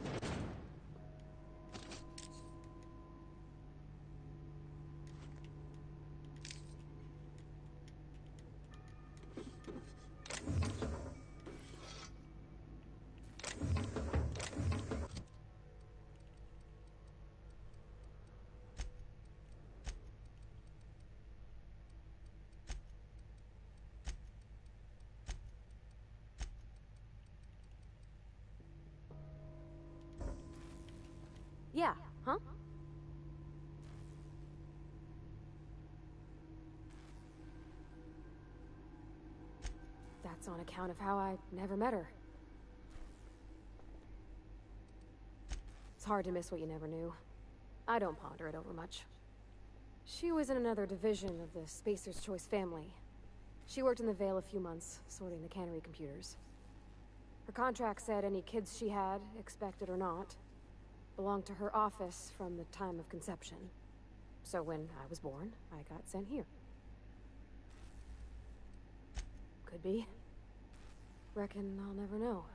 Yeah, huh? That's on account of how I never met her. It's hard to miss what you never knew. I don't ponder it over much. She was in another division of the Spacer's Choice family. She worked in the Vale a few months, sorting the cannery computers. Her contract said any kids she had, expected or not, belonged to her office from the time of conception. So when I was born, I got sent here. Could be. Reckon I'll never know.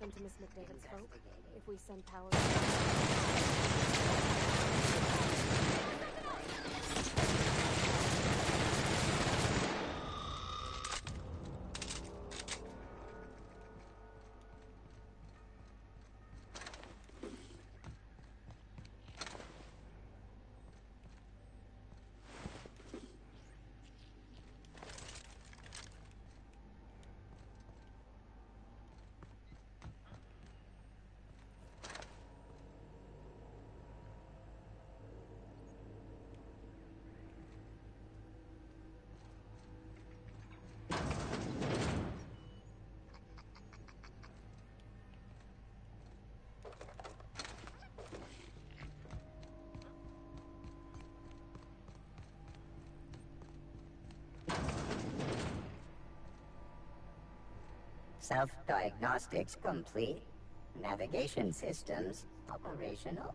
happen to Miss McDevitt's folk if we send power? Self-diagnostics complete. Navigation systems operational.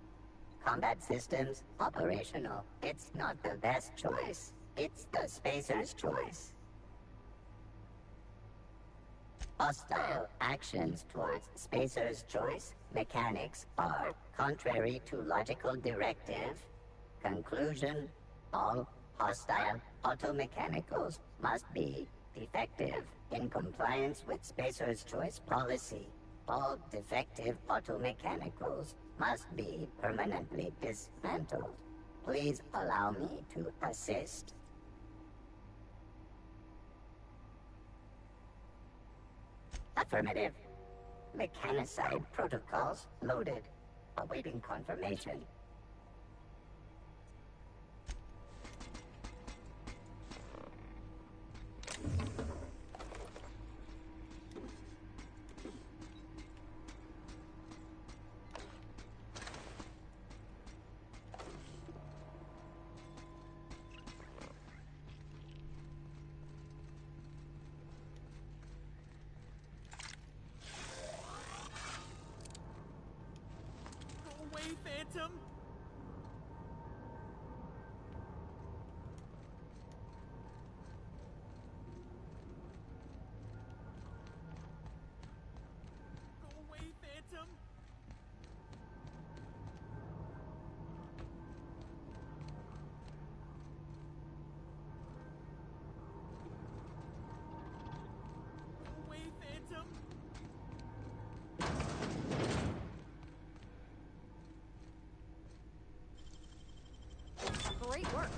Combat systems operational. It's not the best choice. It's the spacer's choice. Hostile actions towards spacer's choice mechanics are contrary to logical directive. Conclusion: all hostile automechanicals must be defective in compliance with spacer's choice policy. All defective automechanicals must be permanently dismantled. Please allow me to assist. Affirmative. Mechanicide protocols loaded. Awaiting confirmation. Phantom? Go away, Phantom! Go away, Phantom! Great work.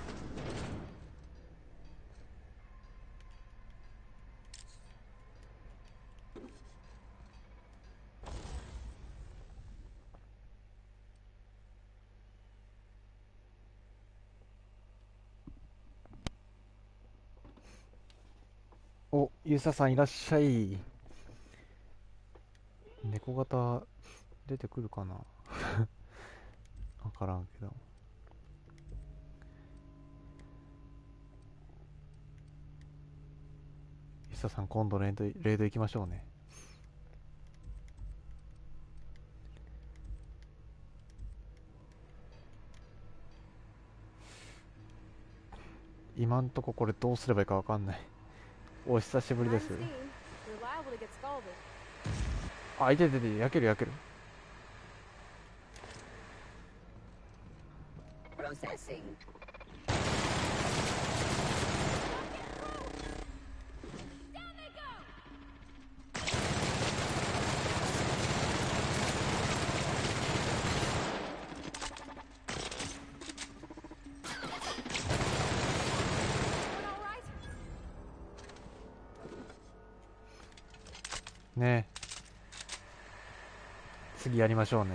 お、ゆささんいらっしゃい。猫型出てくるかなわからんけど。ゆささん今度レイド行きましょうね。今んとここれどうすればいいかわかんない。お久しぶりです。あ、いててて、焼ける焼ける。Processing.ねえ、次やりましょうね。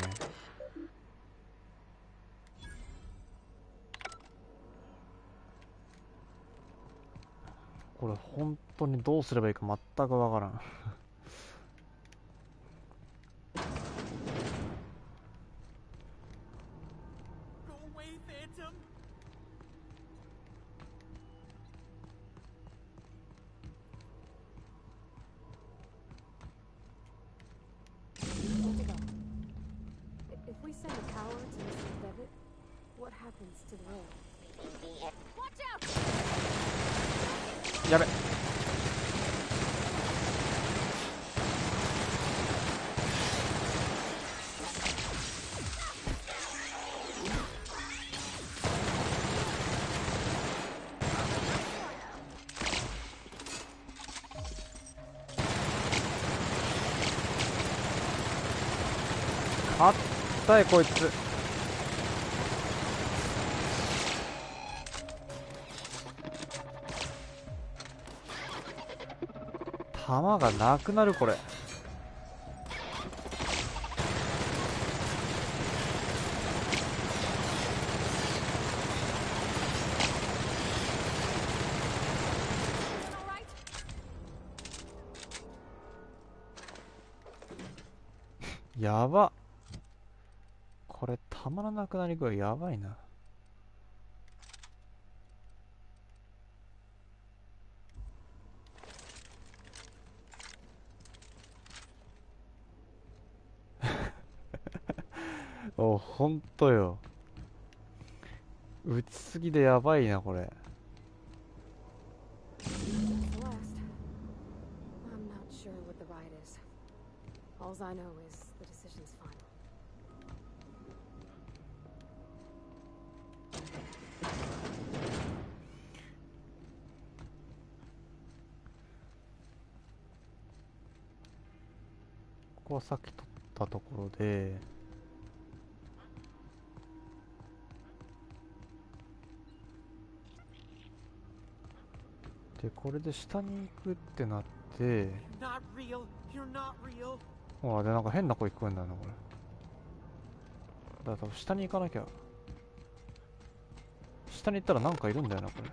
これ本当にどうすればいいか全くわからんIf we send the power to Mr. Devitt, what happens to the rail? Watch out! やべ。あったいこいつ。弾がなくなるこれ。やば。これ弾のなくなり具合やばいな。お、ほんとよ。撃ちすぎでやばいなこれ。ここはさっき取ったところで、でこれで下に行くってなって、ほらでなんか変な声聞こえんだよなこれ。だから多分下に行かなきゃ。下に行ったらなんかいるんだよなこれ。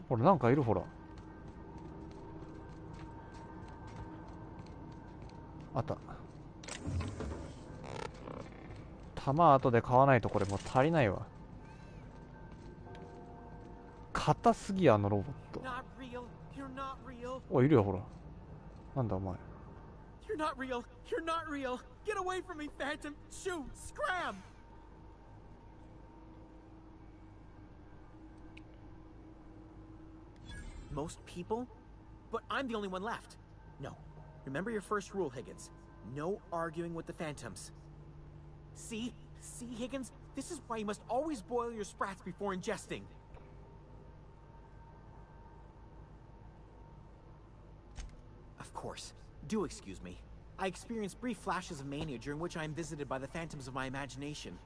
ほらなんかいるほら。あった。弾後で買わないとこれもう足りないわ。硬すぎやあのロボット。おいるよほら。なんだお前。You're not real. You're not real. Get away from me, Phantom. Shoot. Scram. Most people? But I'm the only one left. No. Remember your first rule, Higgins. No arguing with the Phantoms. See? See, Higgins? This is why you must always boil your sprats before ingesting. Of course. Do excuse me. I experience brief flashes of mania during which I am visited by the phantoms of my imagination.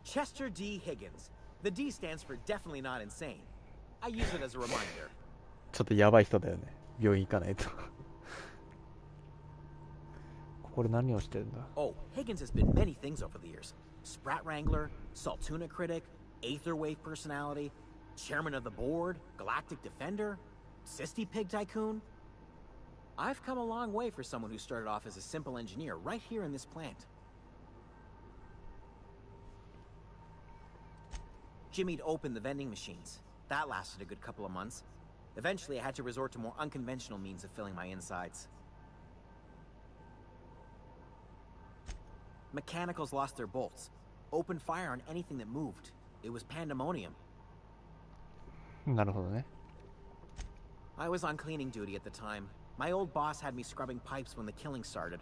Chester D. Higgins. The D stands for definitely not insane. I use it as a reminder. ちょっとやばい人だよね。病院行かないと。これ何をしてるんだ? Oh, Higgins has been many things over the years. Sprat Wrangler, Saltuna Critic, Aetherwave Personality, Chairman of the Board, Galactic Defender, Sisty Pig Tycoon. I've come a long way for someone who started off as a simple engineer right here in this plant. Jimmy'd opened the vending machines. That lasted a good couple of months. Eventually, I had to resort to more unconventional means of filling my insides. Mechanicals lost their bolts. Opened fire on anything that moved. It was pandemonium. なるほどね。I was on cleaning duty at the time. My old boss had me scrubbing pipes when the killing started.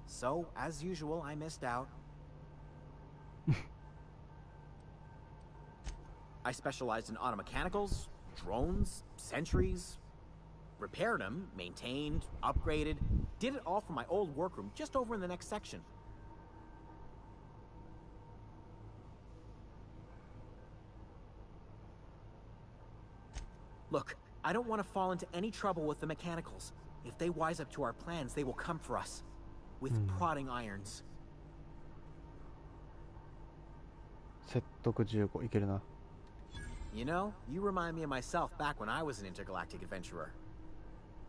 So, as usual, I missed out. I specialized in automechanicals, drones, sentries. Repaired them, maintained, upgraded. Did it all from my old workroom just over in the next section. Look, I don't want to fall into any trouble with the mechanicals. If they wise up to our plans, they will come for us. With prodding irons. 説得15いけるな。You know, you remind me of myself back when I was an intergalactic adventurer.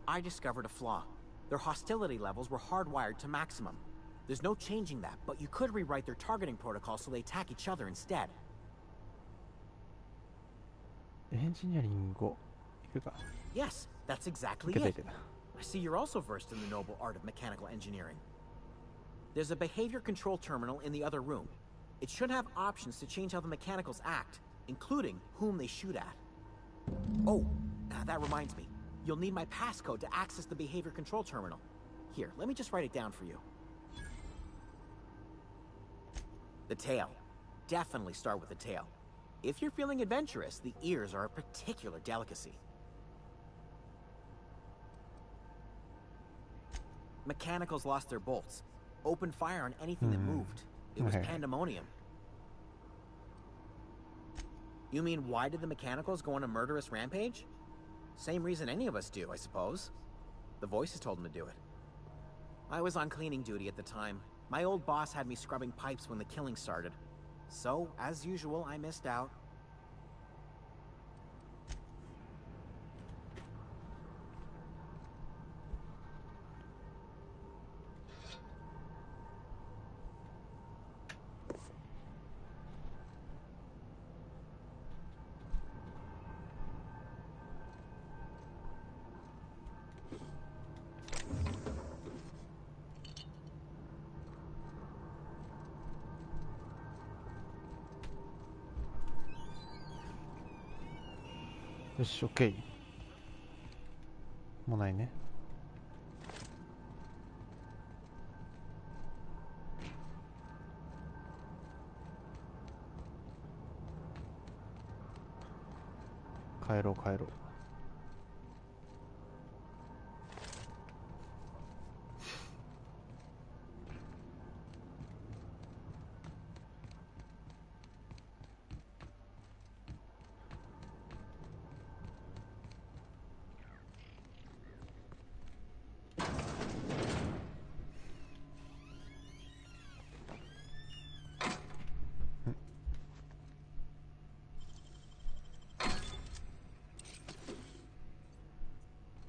I discovered a flaw. Their hostility levels were hardwired to maximum. There's no changing that, but you could rewrite their targeting protocol so they attack each other instead. エンジニアリング5いくか。 Yes, that's exactly it. I see you're also versed in the noble art of mechanical engineering. There's a behavior control terminal in the other room. It should have options to change how the mechanicals act, including whom they shoot at. Oh, that reminds me. You'll need my passcode to access the behavior control terminal. Here, let me just write it down for you. The tail. Definitely start with the tail. If you're feeling adventurous, the ears are a particular delicacy. Mechanicals lost their bolts. Opened fire on anything that moved. It was pandemonium. You mean, why did the Mechanicals go on a murderous rampage? Same reason any of us do, I suppose. The voices told them to do it. I was on cleaning duty at the time. My old boss had me scrubbing pipes when the killing started. So, as usual, I missed out.よし、OK。もうないね。帰ろう帰ろう。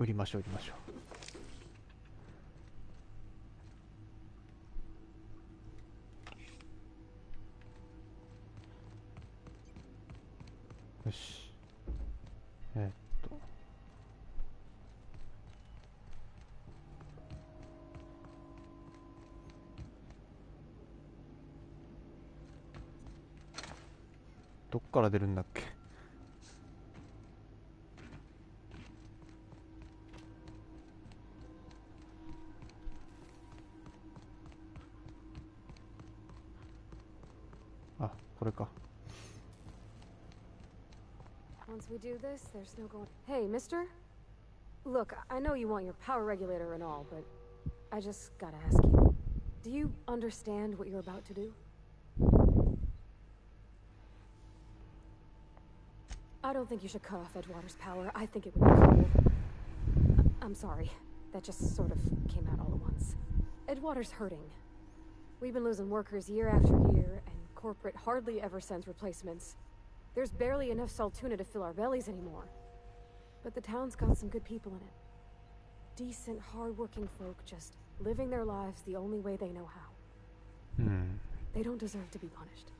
売りましょう売りましょう。よし。どっから出るんだっけ。あ、これか。Once we do this, there's no going. Hey, mister? Look, I know you want your power regulator and all, but I just gotta ask you. Do you understand what you're about to do? I don't think you should cut off Edgewater's power. I think it would be cool. I'm sorry. That just sort of came out all at once. Edgewater's hurting. We've been losing workers year after year, and corporate hardly ever sends replacements. There's barely enough Saltuna to fill our bellies anymore. But the town's got some good people in it. Decent, hard-working folk just living their lives the only way they know how. They don't deserve to be punished.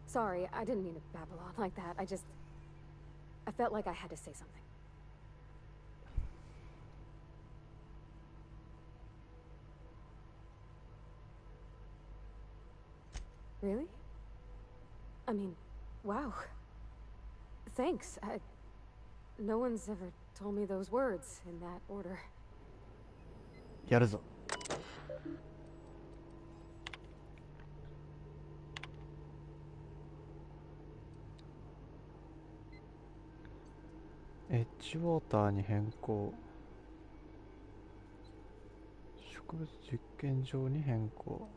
Sorry, I didn't mean to babble on like that. I felt like I had to say something. Really? I mean, wow. Thanks. No one's ever told me those words in that order. やるぞ。エッジウォーターに変更。植物実験場に変更。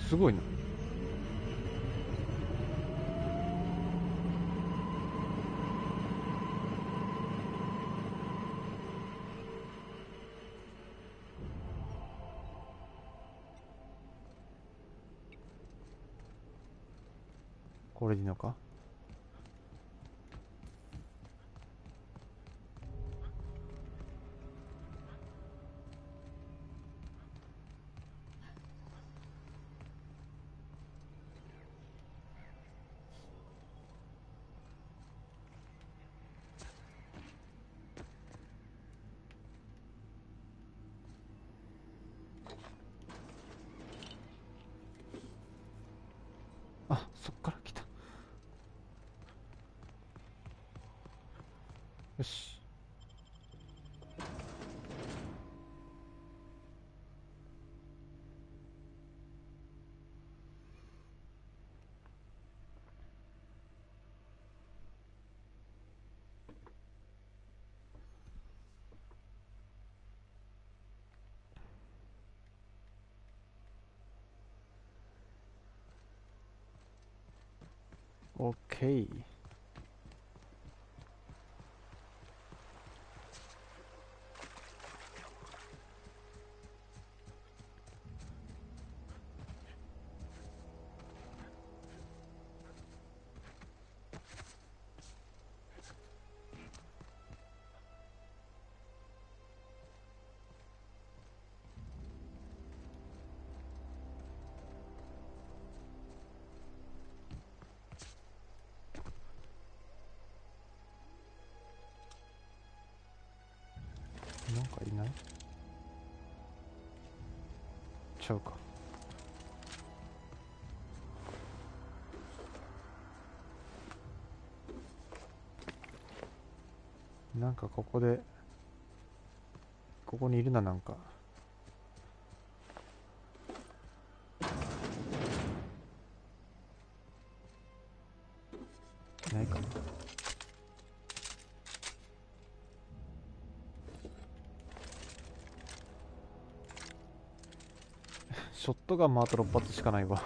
すごいな。これでいいのか。あ、そっから来た。よし。オッケー。なんかいない？ちゃうか。なんかここで、ここにいるな、なんか。いないかな。ショットガンもあと6発しかないわ。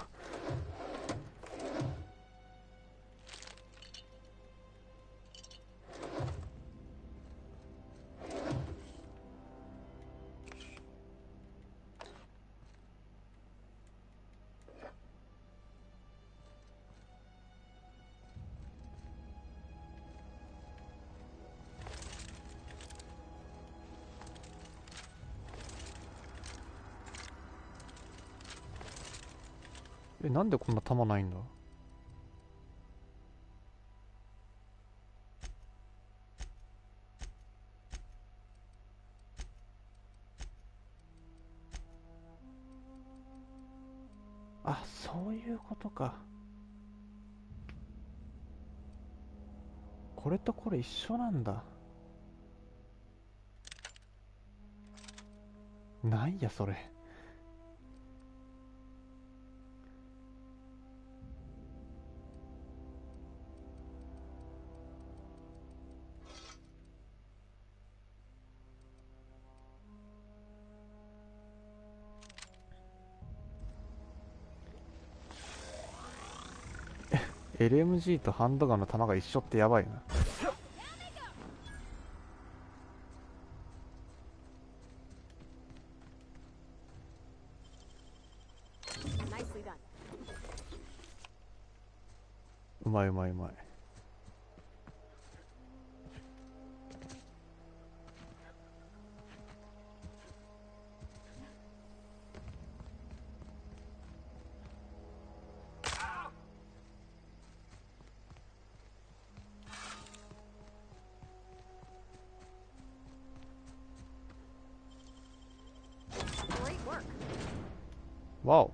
なんでこんな弾ないんだ？あ、そういうことか。これとこれ一緒なんだ。なんやそれ。LMG とハンドガンの弾が一緒ってやばいな。うまいうまいうまい。わお。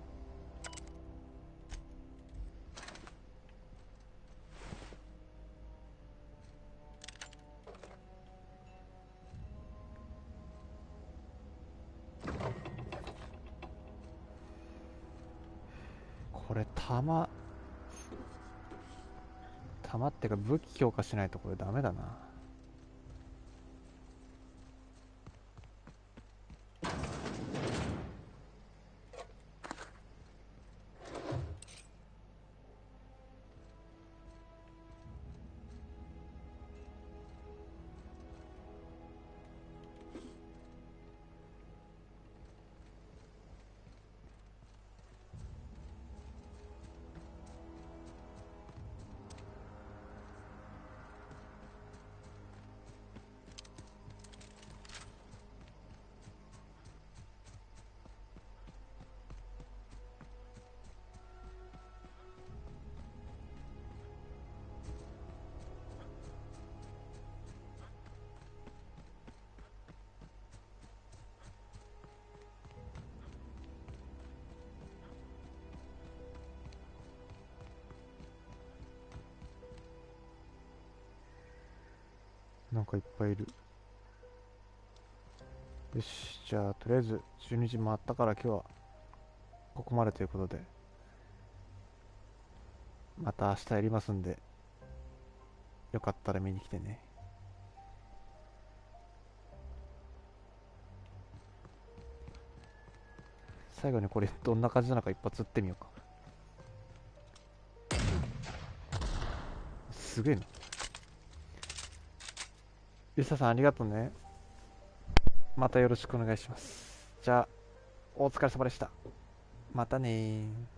これ弾ってか武器強化しないとこれダメだな。なんかいっぱいいる。よし、じゃあとりあえず12時回ったから今日はここまでということで、また明日やりますんで、よかったら見に来てね。最後にこれどんな感じなのか一発撃ってみようか。すげえな。ゆささんありがとうね。またよろしくお願いします。じゃあお疲れ様でした。またねー。